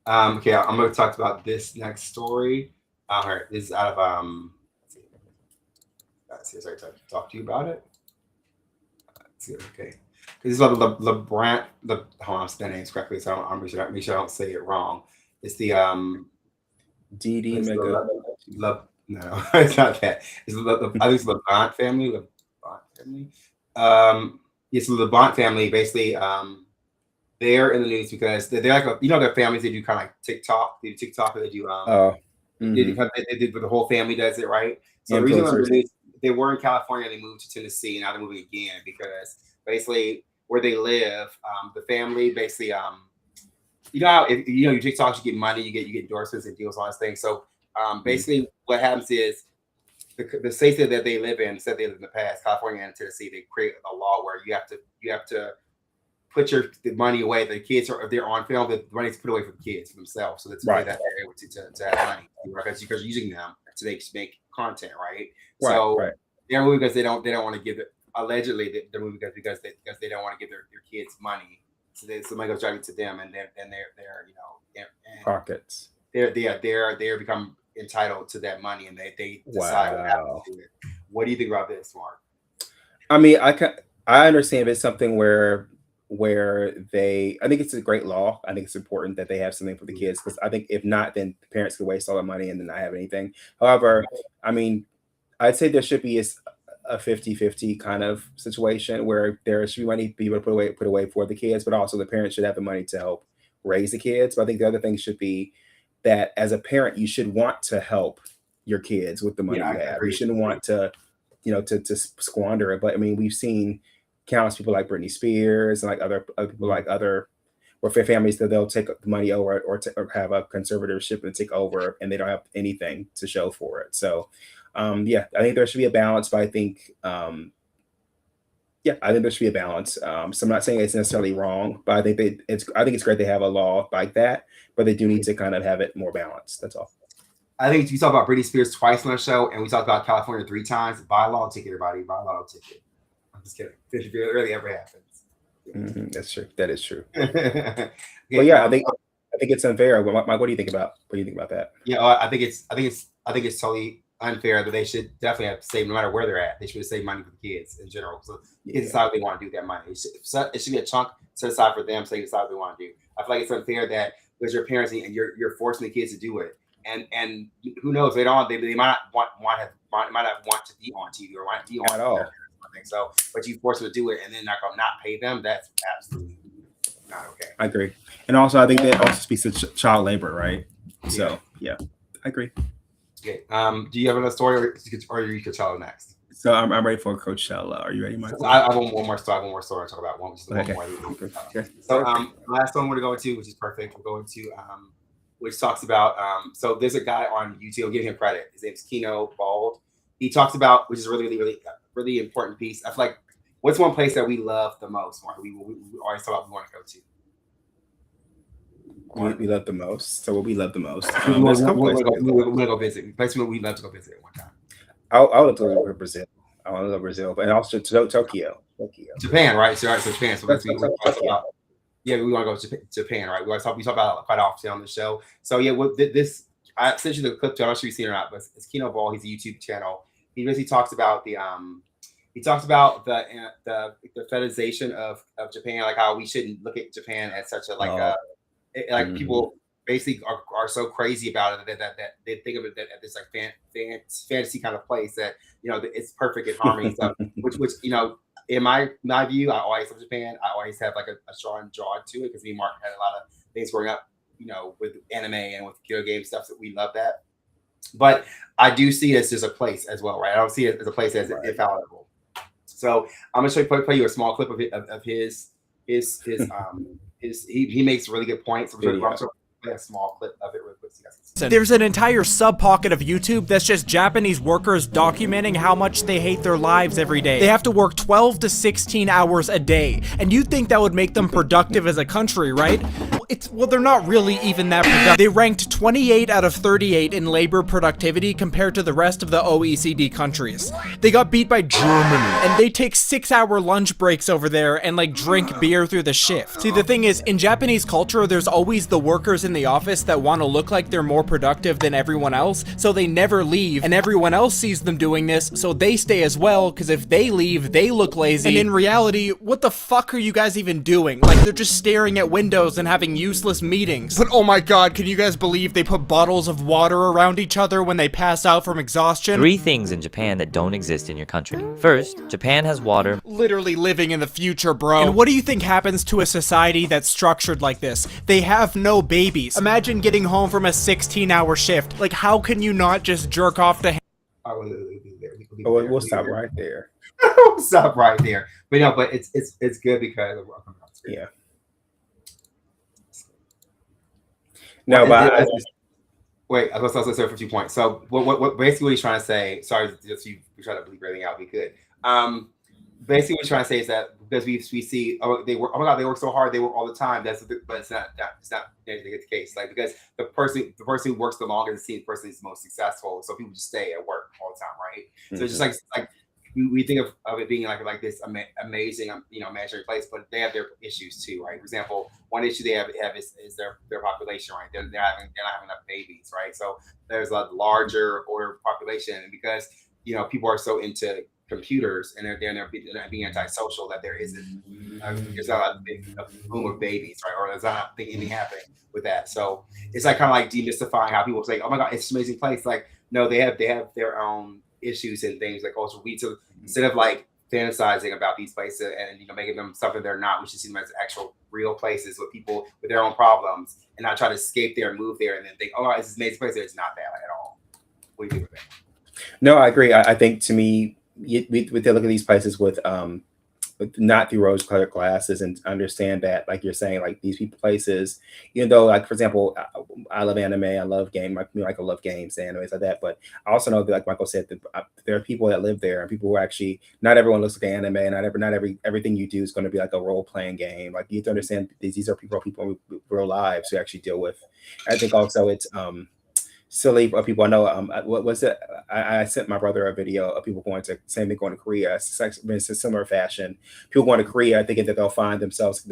Okay, I'm going to talk about this next story. All right, this is out of let's see, sorry to talk to you about it. Let's see, okay. This is about LeBrant. Hold on, I'm spelling names correctly, so I'm make sure I don't say it wrong. It's the DD it's Mega. no, it's not that. It's I think it's LeBrant family. LeBrant family. It's the LeBrant family. Basically, they're in the news because they're like their families. They do kind of like TikTok. They do TikTok. They do they do, but the whole family does it, right? So the reason they were in California, they moved to Tennessee, and now they're moving again because basically where they live, the family basically you know how if you TikTok, you get money, you get endorsements and deals, all those things. So basically what happens is the states that they live in, said they live in the past, California and Tennessee, they create a law where you have to put the money away. The kids are, if they're on film, the money's put away for the kids, for themselves. So that's right, that they're able to have money, right? Because you're using them to make content, right? So they're moving because they don't want to give it. Allegedly, they're moving because they don't want to give their kids money. So money goes directly to them, and they're pockets. They're become entitled to that money, and they decide what happens to it. What do you think about this, Mark? I mean, I understand if it's something where I think it's a great law. I think it's important that they have something for the kids, because I think if not, then the parents could waste all the money and then not have anything. However, I mean, I'd say there should be a 50-50 kind of situation where there should be money people put away for the kids, but also the parents should have the money to help raise the kids. But I think the other thing should be that as a parent, you should want to help your kids with the money you have. You shouldn't want to, to squander it. But I mean, we've seen countless people like Britney Spears and like other people like other families that they'll take the money over or have a conservatorship and take over, and they don't have anything to show for it. So I think there should be a balance, but I think there should be a balance. So I'm not saying it's necessarily wrong, but I think it's great they have a law like that, but they do need to kind of have it more balanced. That's all. I think we talked about Britney Spears twice on our show, and we talked about California 3 times. Buy a law ticket, everybody. Buy a law ticket. I'm just kidding. It really ever happens. That's true. That is true. But yeah, I think it's unfair. Mike, what do you think about that? Yeah, I think it's totally unfair that they should definitely have to save no matter where they're at. They should save money for the kids in general. So kids decide what they want to do with that money. It should be a chunk set aside for them, so they decide what they want to do. I feel like it's unfair that because you're parents and you're forcing the kids to do it. And who knows? They might not want to be on TV or want to be on at all. So, but you force them to do it and then not pay them. That's absolutely not okay. I agree. And also, I think that also speaks to child labor, right? So, yeah, I agree. Okay. Do you have another story, or you could tell next? So I'm ready for Coachella. Are you ready, Mike? I have one more story. To talk about. One more. Okay. So last one we're going to, which is perfect. We're going to which talks about so there's a guy on YouTube. I'll give him credit. His name's Keno Bald. He talks about, which is really important piece. I feel like what's one place that we love the most, Mark? We always talk about we want to go to. We love the most. So what we love the most. We want to go visit. Place we love to go visit at one time. I would love to go to Brazil. I want to go to Brazil, but also Tokyo. Japan, right? So Japan. So that's what we talk about. Yeah, we want to go to Japan, right? We talk about it quite often on the show. So yeah, I sent you the clip. I'm not sure you've seen it or not, but it's Keno Ball. He's a YouTube channel. He basically talks about the fetishization of Japan, like how we shouldn't look at Japan as such a people basically are so crazy about it that they think of it that this like fantasy kind of place that it's perfect in harmony and stuff. Which in my view, I always love Japan. I always have like a strong draw to it because me and Mark had a lot of things growing up, with anime and with video game stuff that we love that. But I do see it as just a place as well, right? I don't see it as a place as infallible. So I'm gonna play you a small clip of his. He makes really good points. I'm gonna play a small clip of it real quick. There's an entire sub-pocket of YouTube that's just Japanese workers documenting how much they hate their lives every day. They have to work 12 to 16 hours a day, and you'd think that would make them productive as a country, right? Well, they're not really even that productive. They ranked 28 out of 38 in labor productivity compared to the rest of the OECD countries. They got beat by Germany, and they take 6-hour lunch breaks over there and like drink beer through the shift. See, the thing is, in Japanese culture, there's always the workers in the office that want to look like they're more productive than everyone else, so they never leave, and everyone else sees them doing this, so they stay as well, because if they leave, they look lazy. And in reality, what the fuck are you guys even doing? Like, they're just staring at windows and having useless meetings. But oh my god, can you guys believe they put bottles of water around each other when they pass out from exhaustion? 3 things in Japan that don't exist in your country. First, Japan has water. Literally living in the future, bro. And what do you think happens to a society that's structured like this? They have no babies. Imagine getting home from a 16-hour shift. Like, how can you not just jerk off to We'll stop right there. We'll stop right there. But no, but it's good because Yeah. No, but wait, I was also say for 2 points. So what basically what he's trying to say, sorry, just you try to bleep everything out, we could. Basically what he's trying to say is that because we see they work, oh my god, they work so hard, they work all the time. But it's not the case. Like, because the person who works the longest is the person who's most successful. So people just stay at work all the time, right? Mm-hmm. So it's just like we think of it being like this amazing, imaginary place, but they have their issues too, right? For example, one issue they have is their population, right? They're not having enough babies, right? So there's a larger older population, and because people are so into computers and they're being antisocial, that there's not a big boom of babies, right? Or there's not anything happening with that. So it's like kind of like demystifying how people say, "Oh my god, it's an amazing place." Like, no, they have their own issues and things like cultural weeds. So instead of like fantasizing about these places and making them something they're not, we should see them as actual real places with people with their own problems, and not try to escape there and move there and then think, "Oh, it's an amazing place." It's not that at all. What do you think of that? No, I agree. I think, to me, we look at these places with not through rose-colored glasses, and understand that, like you're saying, like these places, even though, like, for example, I love anime, I love game, like Michael love games, animes like that, but I also know that, like Michael said, that there are people that live there, and people who actually, not everyone looks like anime, and not everything you do is going to be like a role-playing game. Like, you have to understand these are people with real lives who actually deal with. I think also it's silly for people. I know what was it? I sent my brother a video of people going to Korea. It's a similar fashion. People going to Korea thinking that they'll find themselves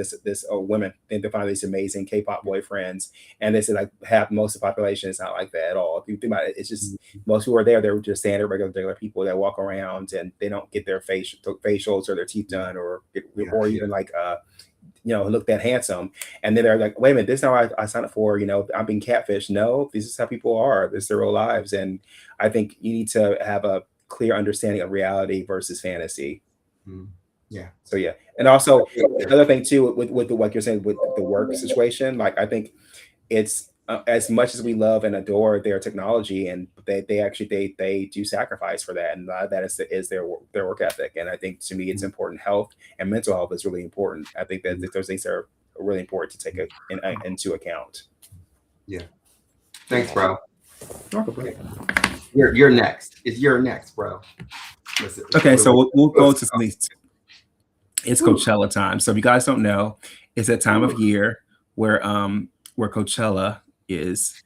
women think they'll find these amazing K-pop boyfriends, and they said like half most of the population is not like that at all. If you think about it, it's just most who are there, they're just standard regular people that walk around and they don't get their facials or their teeth done or even like look that handsome. And then they're like, wait a minute, this is how I signed up for, I'm being catfished. No, this is how people are. This is their real lives. And I think you need to have a clear understanding of reality versus fantasy. Yeah. So, yeah. And also another thing too, with what you're saying with the work situation, like, I think it's as much as we love and adore their technology, and they do sacrifice for that, and a lot of that is their work ethic. And I think, to me, it's important. Health and mental health is really important. I think that those things are really important to take into account. Yeah. Thanks, bro. You're next. You're next, bro. Okay, so we'll go to something. It's Coachella time. So if you guys don't know, it's that time of year where Coachella is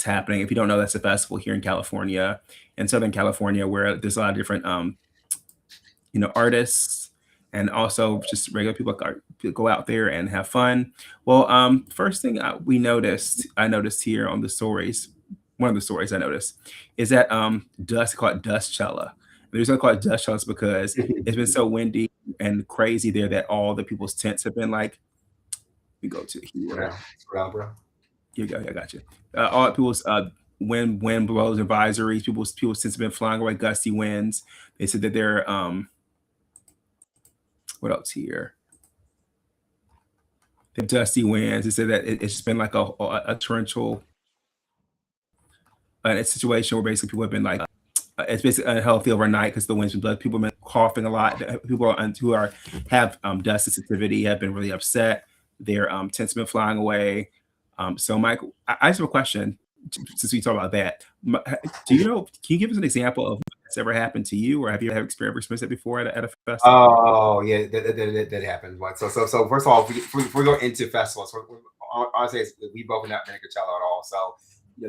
happening. If you don't know, that's a festival here in California, in Southern California, where there's a lot of different artists, and also just regular people go out there and have fun. Well, first thing I noticed here on the stories, one of the stories I noticed is that call it Dustcella. The reason I call it Dustcella is because it's been so windy and crazy there that all the people's tents have been like, we go to here. Bro. Here you go. I got you. All people's wind blows advisories. People's since have been flying away, gusty winds. They said that they're what else here? The dusty winds. They said that it's just been like a torrential a situation where basically people have been like it's basically unhealthy overnight because the winds and blood. People have been coughing a lot. People who have dust sensitivity have been really upset. Their tents have been flying away. So, Mike, I just have a question since we talk about that. Can you give us an example of that's ever happened to you, or have you ever experienced it before at a festival? Oh yeah, that happened. What? So first of all, if we go into festivals, honestly, we both not been to Coachella at all. So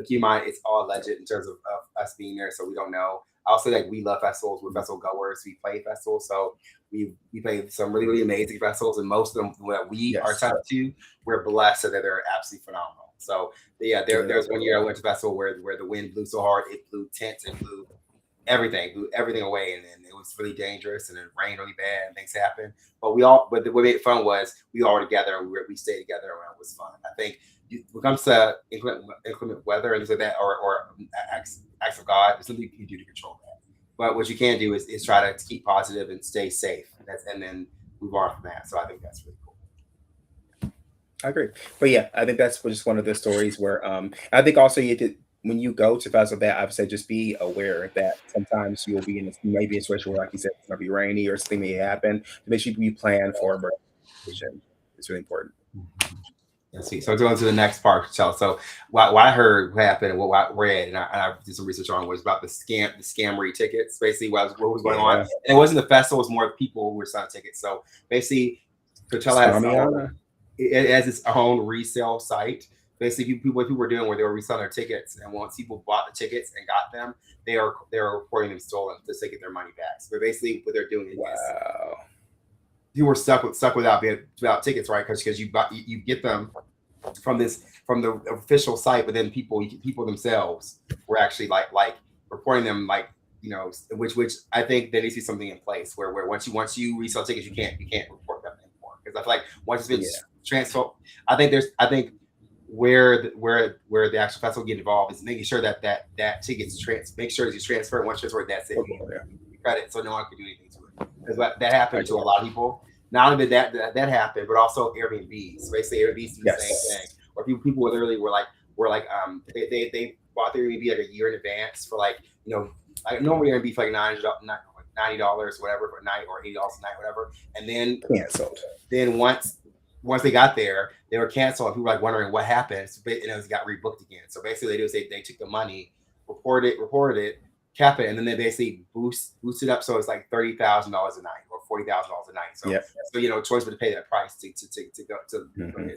keep in mind it's all alleged in terms of us being there, so we don't know. I'll say like we love festivals. We're festival goers. We play festivals, so we play some really amazing festivals, and most of them that we are tied to, we're blessed that they're absolutely phenomenal. So yeah, there's one year I went to a festival where the wind blew so hard it blew tents, it blew everything away, and then it was really dangerous, and it rained really bad, and things happened. But what made it fun was we all were together, and we stayed together, and it was fun. I think when it comes to inclement weather and things like that, or acts of God, there's nothing you can do to control that. But what you can do is try to keep positive and stay safe. And then move on from that. So I think that's really cool. I agree. But yeah, I think that's just one of the stories where I think also when you go to festival that, I would say just be aware that sometimes you'll be maybe in a situation where, like you said, it's gonna be rainy or something may happen. Make sure you plan for emergency. It's really important. Let's see. So going to the next part, so what I heard happened and what I read and I did some research on was about the scammery tickets. Basically, what was going on. And it wasn't the festival; it was more people who were selling tickets. So basically, Coachella has its own resale site. Basically, what people were doing where they were reselling their tickets, and once people bought the tickets and got them, they are reporting them stolen to get their money back. So basically, what they're doing is you were stuck without tickets, right? Because you get them from the official site, but then people themselves were actually like reporting them, which I think there needs to be something in place where once you resell tickets, you can't report them anymore, because I feel like once it's been transferred, I think where the actual festival get involved is making sure that tickets make sure it's transferred. Once transferred, that's it. Credit, so no one can do anything to it. Because that happened to a lot of people. Not only did that happened, but also Airbnb. So basically, Airbnb do the same thing. Or people literally were they bought their Airbnb like a year in advance for normally Airbnb for like $90 whatever for a night, or $80 a night, whatever. And then canceled. Then once they got there, they were canceled. And people were like wondering what happened, and it got rebooked again. So basically, they took the money, reported it, cap it, and then they basically boosted up, so it's like $30,000 a night or $40,000 a night. So choice but to pay that price to go to.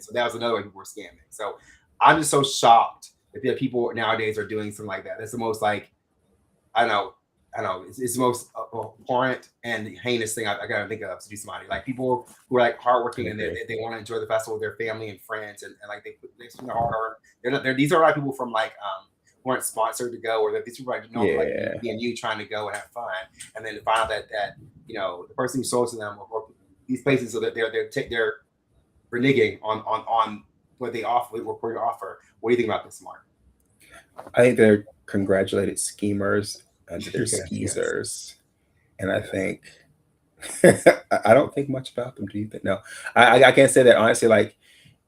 So that was another way people were scamming. So I'm just so shocked that people nowadays are doing something like that. That's the most I don't know. It's the most abhorrent and heinous thing I gotta think of to do somebody. Like people who are like hardworking and they want to enjoy the festival with their family and friends, and like they spend their hard earned. These are like people from who aren't sponsored to go, or that these people are being you trying to go and have fun, and then to find out that the person who sold to them or these places, so that they're reneging on what they offer, what they offer. What do you think about this, Mark? I think they're congratulated schemers and they're skeezers, and I think I don't think much about them. Do you think? No, I can't say that honestly. Like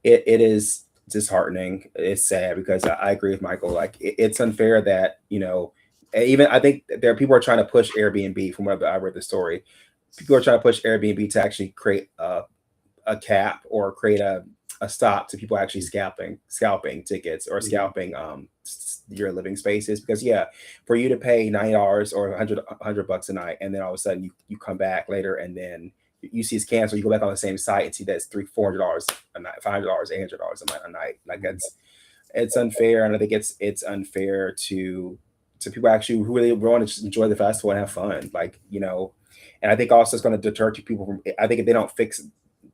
it is disheartening. It's sad because I agree with Michael. Like it's unfair that even I think there are people are trying to push Airbnb. From what I read the story, people are trying to push Airbnb to actually create a cap or create a stop to people actually scalping tickets or scalping your living spaces, because for you to pay $90 or $100 a night, and then all of a sudden you come back later and then you see it's canceled, you go back on the same site and see that's $400 a night, $500, $800 a night. Like it's unfair, and I think it's unfair to people actually who really want to just enjoy the festival and have fun, and I think also it's going to deter people from. I think if they don't fix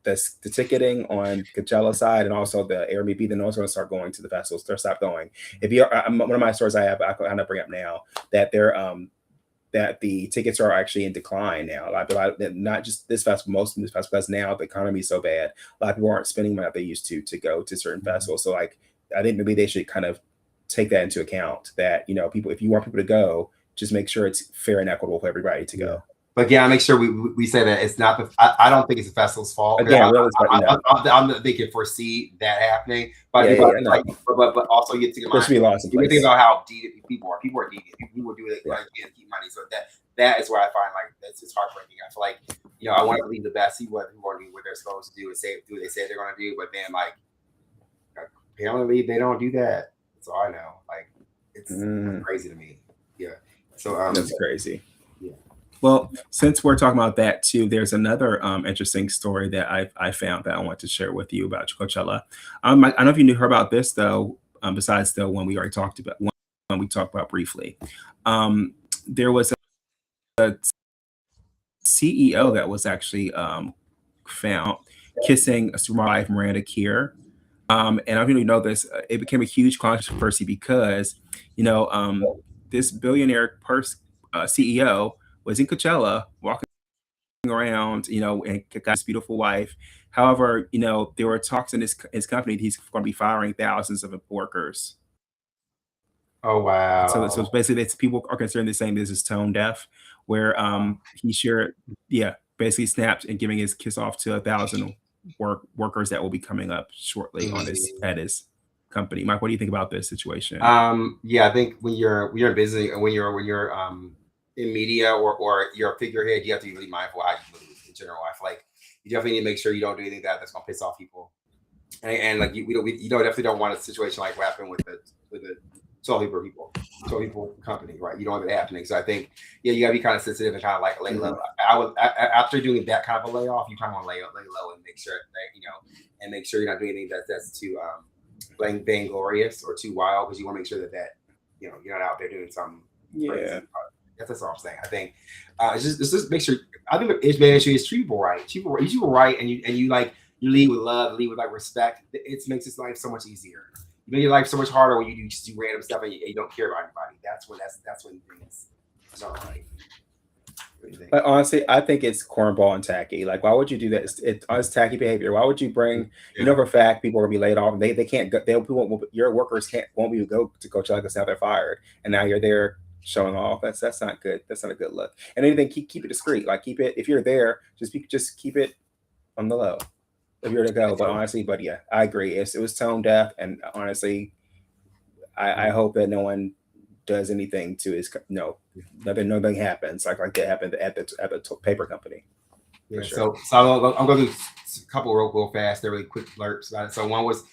the ticketing on Coachella side and also the Airbnb, then those are going to start going to the festivals. They'll stop going. If you one of my stories I kind of bring up now that they're that the tickets are actually in decline now. Not just this festival, most of this festival, because now the economy is so bad. A lot of people aren't spending money like they used to go to certain festivals. So I think maybe they should kind of take that into account. That people, if you want people to go, just make sure it's fair and equitable for everybody to go. But yeah, make sure we say that it's not I don't think it's the festival's fault. Again, they can foresee that happening, but but also you think about how deviant people are. People are deviant. People do it to keep money. So that is where I find that's just heartbreaking. I feel like I want to believe the best people who are doing what they're supposed to do and do what they say they're going to do, but then apparently they don't do that. That's all I know. It's crazy to me. Yeah. So that's crazy. Well, since we're talking about that too, there's another interesting story that I found that I want to share with you about Coachella. I don't know if you knew her about this though. Besides the one we already talked about, one we talked about briefly, there was a CEO that was actually found kissing a supermodel wife, Miranda Keir. And I don't even know this. It became a huge controversy because, you know, this billionaire CEO was in Coachella walking around, and got his beautiful wife. However, there were talks in his company that he's going to be firing thousands of workers. Oh So wow. it's basically, it's people are considering the same this is tone deaf, where he shared, yeah, basically snapped and giving his kiss off to 1,000 workers that will be coming up shortly on his Mm. at his company. Mike, what do you think about this situation? Yeah, I think when you're in business, when you're in media or you're a figurehead, you have to be really mindful how you move in general. I feel like you definitely need to make sure you don't do anything that's gonna piss off people. And like definitely don't want a situation like what happened with the 12 people company, right? You don't want it happening. So I think you gotta be kind of sensitive and kind of like lay low. After doing that kind of a layoff, you kind of want to lay low and make sure that and make sure you're not doing anything that's too vainglorious or too wild, because you want to make sure that you're not out there doing something crazy. Yeah. That's all I'm saying. I think it's just make sure. I think the main issue is treat people right. Treat people right, and you like you lead with love, lead with like respect. It makes his life so much easier. You make your life so much harder when you just do random stuff and you don't care about anybody. That's when things are not right. What do you think? But honestly, I think it's cornball and tacky. Like, why would you do that? It's tacky behavior. Why would you bring? You know Yeah. for a fact people are gonna be laid off. And they can't go. Your workers won't be able to go to Coachella because now they're fired, and now you're there showing off. That's not good. That's not a good look. And anything, keep it discreet. Like, keep it, if you're there, just keep it on the low if you're to go. But honestly, but yeah, I agree. It was tone deaf, and honestly, I hope that no one does anything to his no, nothing happens like that happened at the paper company for Yeah. sure. So I'm going to do a couple real fast. They're really quick alerts about it. So one was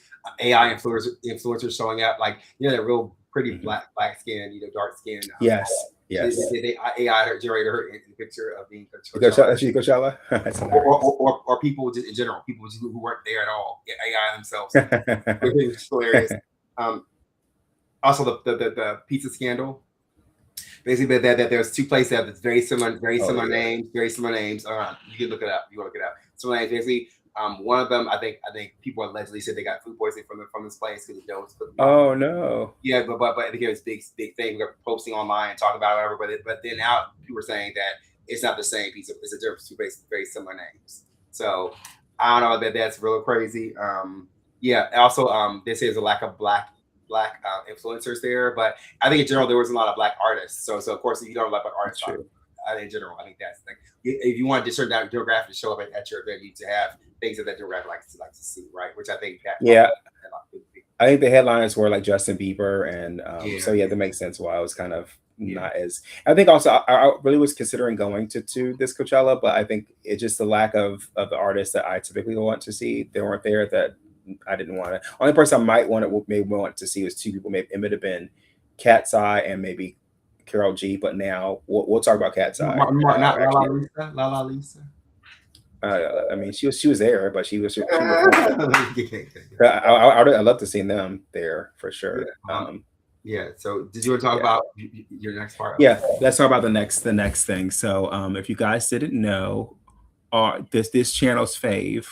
AI influencers showing up, like that real pretty Mhm. black skin, dark skin. Yes, They, yes. they AI generated her in the picture of being Coachella, she Coachella. That's hilarious. or people just in general, people just who weren't there at all, AI themselves. It's hilarious. Um, Also, the pizza scandal. Basically, that there's two places that have very Oh similar yeah. names, very similar names. You can look it up. You want to look it up. So basically, one of them, I think people allegedly said they got food poisoning from this place because the dough was cooked wrong. Oh no. Yeah, but I think it was big thing. We're posting online and talking about it, whatever. But then now people are saying that it's not the same pizza. It's a different two very similar names. So I don't know that's real crazy. Yeah. Also, this is a lack of black influencers there, but I think in general there was a lot of black artists. So of course if you don't have black That's artists, true. I think in general I think that's like if you want a certain demographic to show up at your event, you need to have things that demographic likes to see, right? Which I think Pat. Yeah, I think the headlines were like Justin Bieber, and Yeah, so yeah, that makes sense why I was kind of not as. I think also I really was considering going to this Coachella, but I think it's just the lack of the artists that I typically want to see. They weren't there. That I didn't want to. Only person I might maybe want to see was two people. Maybe it would have been Cat's Eye and maybe Carol G. But now we'll talk about Cat's Eye. not La La Actually, Lisa, La La Lisa. I mean, she was there, but she performed. Yeah. I'd love to see them there for Yeah. sure. Yeah. So did you want to talk Yeah. about your next part? Yeah, let's talk about the next thing. So, if you guys didn't know, this channel's fave,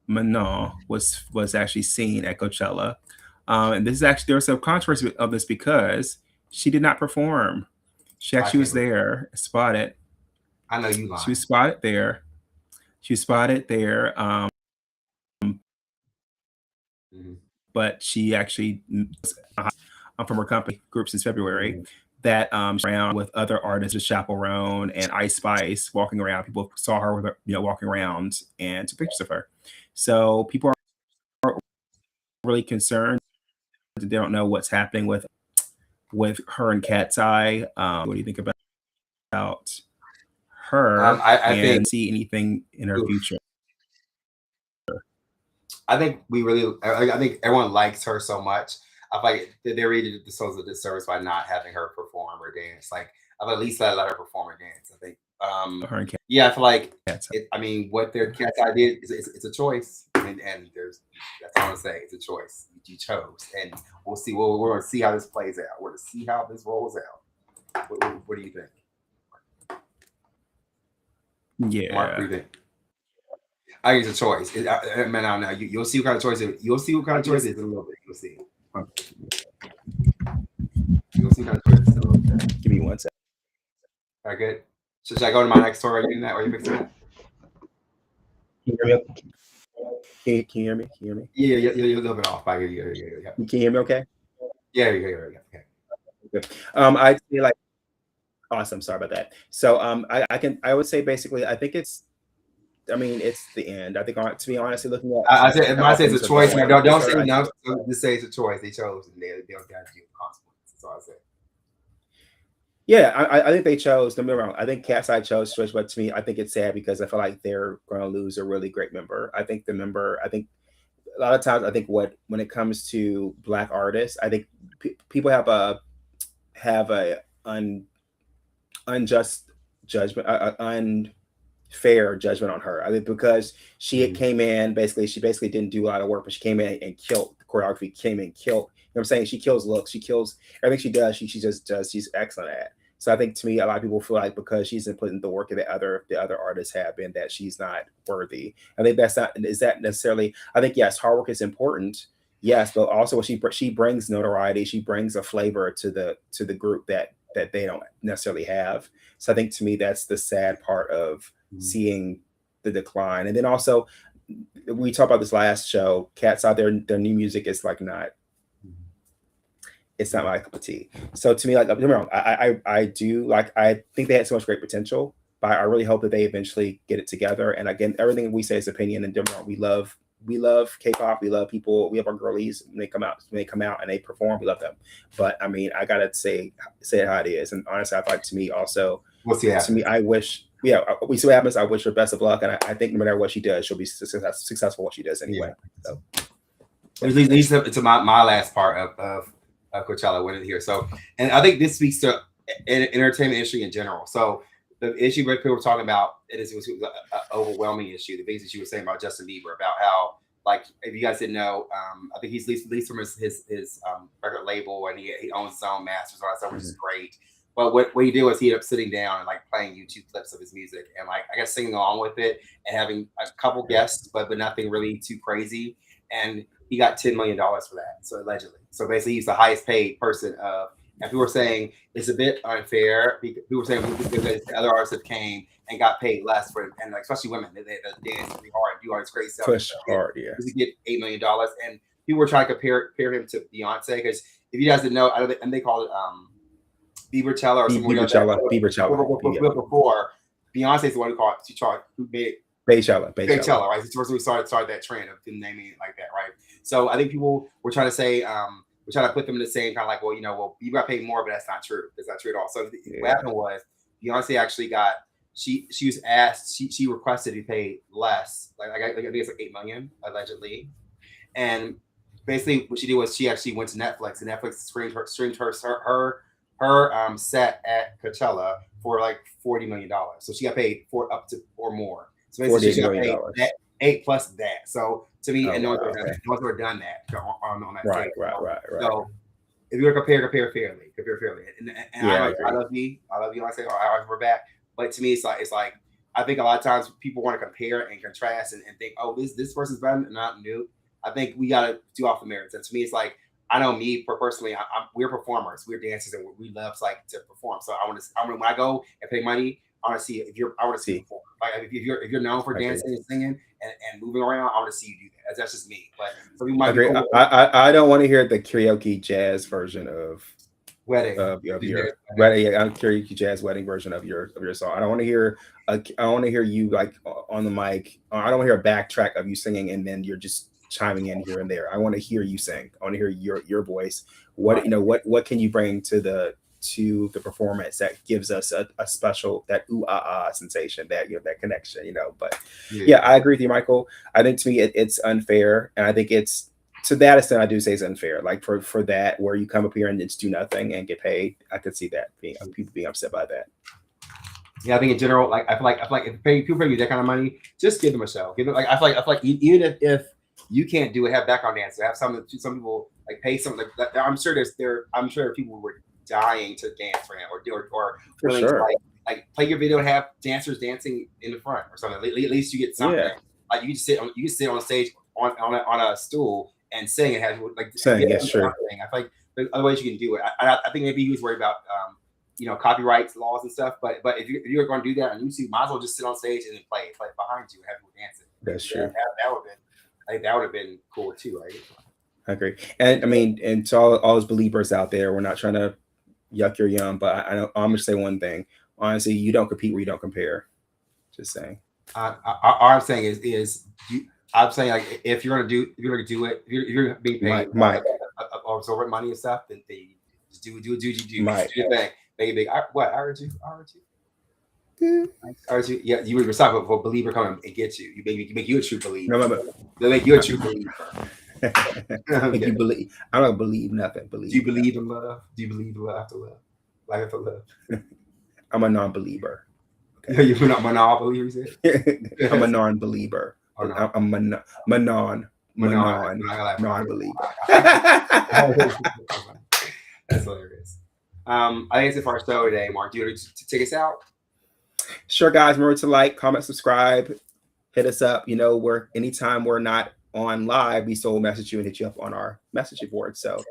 Manon, was actually seen at Coachella, and this is actually there was some controversy of this because she did not perform. She I actually was can't. there, spotted. I know you She lying. was spotted there. She was spotted there, Mhm. but she actually from her company group since February that around with other artists, just Chaperone and Ice Spice, walking around. People saw her with her, walking around and took pictures of her. So people are really concerned. They don't know what's happening with her and Cat's Eye. What do you think about her? I And think see anything in her future? I think we really. I think everyone likes her so much. I feel like they really did themselves a disservice by not having her perform or dance. Like I've at least let her perform and dance. I think. Her and Yeah, I feel like Cat's Eye. I mean, what their cat's eye did is it's a choice, and there's that's all I'm saying. It's a choice you chose, and we'll see. We're going to see how this plays out. We're going to see how this rolls out. What do you think, Yeah. Mark? What do you think? I think it's a choice. I mean, I don't know. You'll see what kind of choice. You'll see what kind of choice it is in a little bit. You'll see. You'll see what kind of choice it is in a little bit. Give me 1 second. All right, good. So should I go to my next story? Are you doing that? Are you fixing that? Can you hear me? Can you hear me? Can you hear me? Yeah, you're a little bit off. I hear you. Yeah. Can you hear me okay? Yeah, okay. Good. I'd say like awesome. Sorry about that. So I would say basically I think it's the end. I think to be honest, looking at I said it's a choice. Don't say no. I Just say it's a choice. They chose, and they don't got to do consequences. That's all I say. Yeah, I think they chose. Don't get me wrong. I think Cat's Eye chose Switch, but to me, I think it's sad because I feel like they're going to lose a really great member. I think a lot of times, I think when it comes to Black artists, I think people have a unjust judgment, unfair judgment on her. I think because she came in, she basically didn't do a lot of work, but she came in and killed the choreography. Came in, killed. You know what I'm saying? She kills looks. She kills everything she does. She just does. She's excellent at. So I think to me, a lot of people feel like because she's been putting the work that the other artists have been, that she's not worthy. I think is that necessarily. I think yes, hard work is important. Yes, but also she brings notoriety. She brings a flavor to the group that they don't necessarily have. So I think to me, that's the sad part of seeing the decline. And then also, we talked about this last show. Cat's Eye, their new music is like not. It's not my cup of tea. So to me, like, don't get me wrong, I think they had so much great potential, but I really hope that they eventually get it together. And again, everything we say is opinion, and don't get me wrong, we love K-pop, we love people, we have our girlies when they come out and they perform, we love them. But I mean, I gotta say it how it is. And honestly, I thought to me also, to me, I wish, we see what happens. I wish her best of luck, and I think no matter what she does, she'll be successful what she does anyway. Yeah. So it leads to my last part of Coachella winning here. So, and I think this speaks to entertainment industry in general. So the issue that people were talking about, it was an overwhelming issue. The things that you were saying about Justin Bieber, about how, like, if you guys didn't know, I think he's leased from his record label, and he owns his own masters and all that stuff, which is great. But what he did was he ended up sitting down and like playing YouTube clips of his music and like I guess singing along with it and having a couple guests, but nothing really too crazy. And he got $10 million for that. So allegedly. So basically he's the highest paid person and people were saying it's a bit unfair. People were saying because the other artists have came and got paid less for, and like, especially women, they dance really hard, do all this crazy stuff. Push hard, yeah. To get $8 million. And people were trying to compare him to Beyonce, because if you guys didn't know, and they called it Biebercella or something like that. Biebercella. Before Beyonce's the one who made it. Beychella, right? It's the person who started that trend of naming it like that, right? So I think people were trying to say, we're trying to put them in the same kind of like, well, you got paid more, but that's not true. That's not true at all. So what happened was Beyonce actually got, she was asked, she requested to be paid less, like I think it's like $8 million allegedly, and basically what she did was she actually went to Netflix, and Netflix streamed her set at Coachella for like $40 million. So she got paid for up to or more. So basically she got paid that 8 plus that. So to me, and no one's ever done that on that. Right. So if you were to compare fairly. And I love you. I say, we're back. But to me, it's like I think a lot of times people want to compare and contrast and think, oh, this person's better and not new. I think we got to do off the merits. And to me, it's like, I know me personally, we're performers, we're dancers, and we love to perform. So I want to when I go and pay money, I want to see I want to see you perform. Like if you're known for dancing and singing and moving around, I want to see you do that. That's just me. But some people might be cool. I don't want to hear the karaoke jazz version of wedding of your wedding. I'm karaoke jazz wedding version of your song. I don't want to hear you like on the mic. I don't want to hear a backtrack of you singing and then you're just chiming in here and there. I want to hear you sing. I want to hear your voice. What can you bring to the performance that gives us a special, that ooh ah ah sensation, that that connection, But I agree with you, Michael. I think to me it's unfair, and I think it's to that extent, I do say it's unfair. Like for that, where you come up here and just do nothing and get paid, I could see that being people being upset by that. Yeah, I think in general, like I feel like if people pay you that kind of money, just give them a show. Give them I feel like even if you can't do it, have background dancers. Have some people like pay some. Like, I'm sure there are people who were dying to dance for him or For willing sure. to like play your video and have dancers dancing in the front or something. At least you get something. Yeah. Like you sit on the stage on a stool and sing and have like Sing, yes, sure. I feel like there's other ways you can do it. I think maybe he was worried about copyright laws and stuff. But if you're going to do that on YouTube, might as well just sit on stage and then play behind you and have people dancing. That's true. That would have been. I think that would have been cool too, right? I agree. And I mean, and to all those believers out there, we're not trying to yuck your yum, but I'm gonna say one thing. Honestly, you don't compete where you don't compare. Just saying. All I'm saying is I'm saying like if you're gonna do it, if you're being paid absorbent money and stuff, then just do your thing. Make it big. I heard you. Yeah, you were responsible for a believer coming and get you. You make you a true believer. No. They make you a true believer. Make you believe. I don't believe nothing. Do you believe in love? Do you believe in love after love? Life after love? I'm a non-believer. Okay. You're not a non-believer. I'm a non-believer. Oh, no. I'm a non-believer. That's hilarious. I think that's it for our show today, Mark. Do you want to take us out? Sure, guys. Remember to like, comment, subscribe, hit us up. Anytime we're not on live, we still message you and hit you up on our messaging board. So,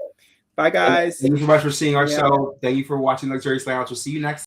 bye, guys. Thank you so much for seeing our show. Thank you for watching Luxurious Lounge. We'll see you next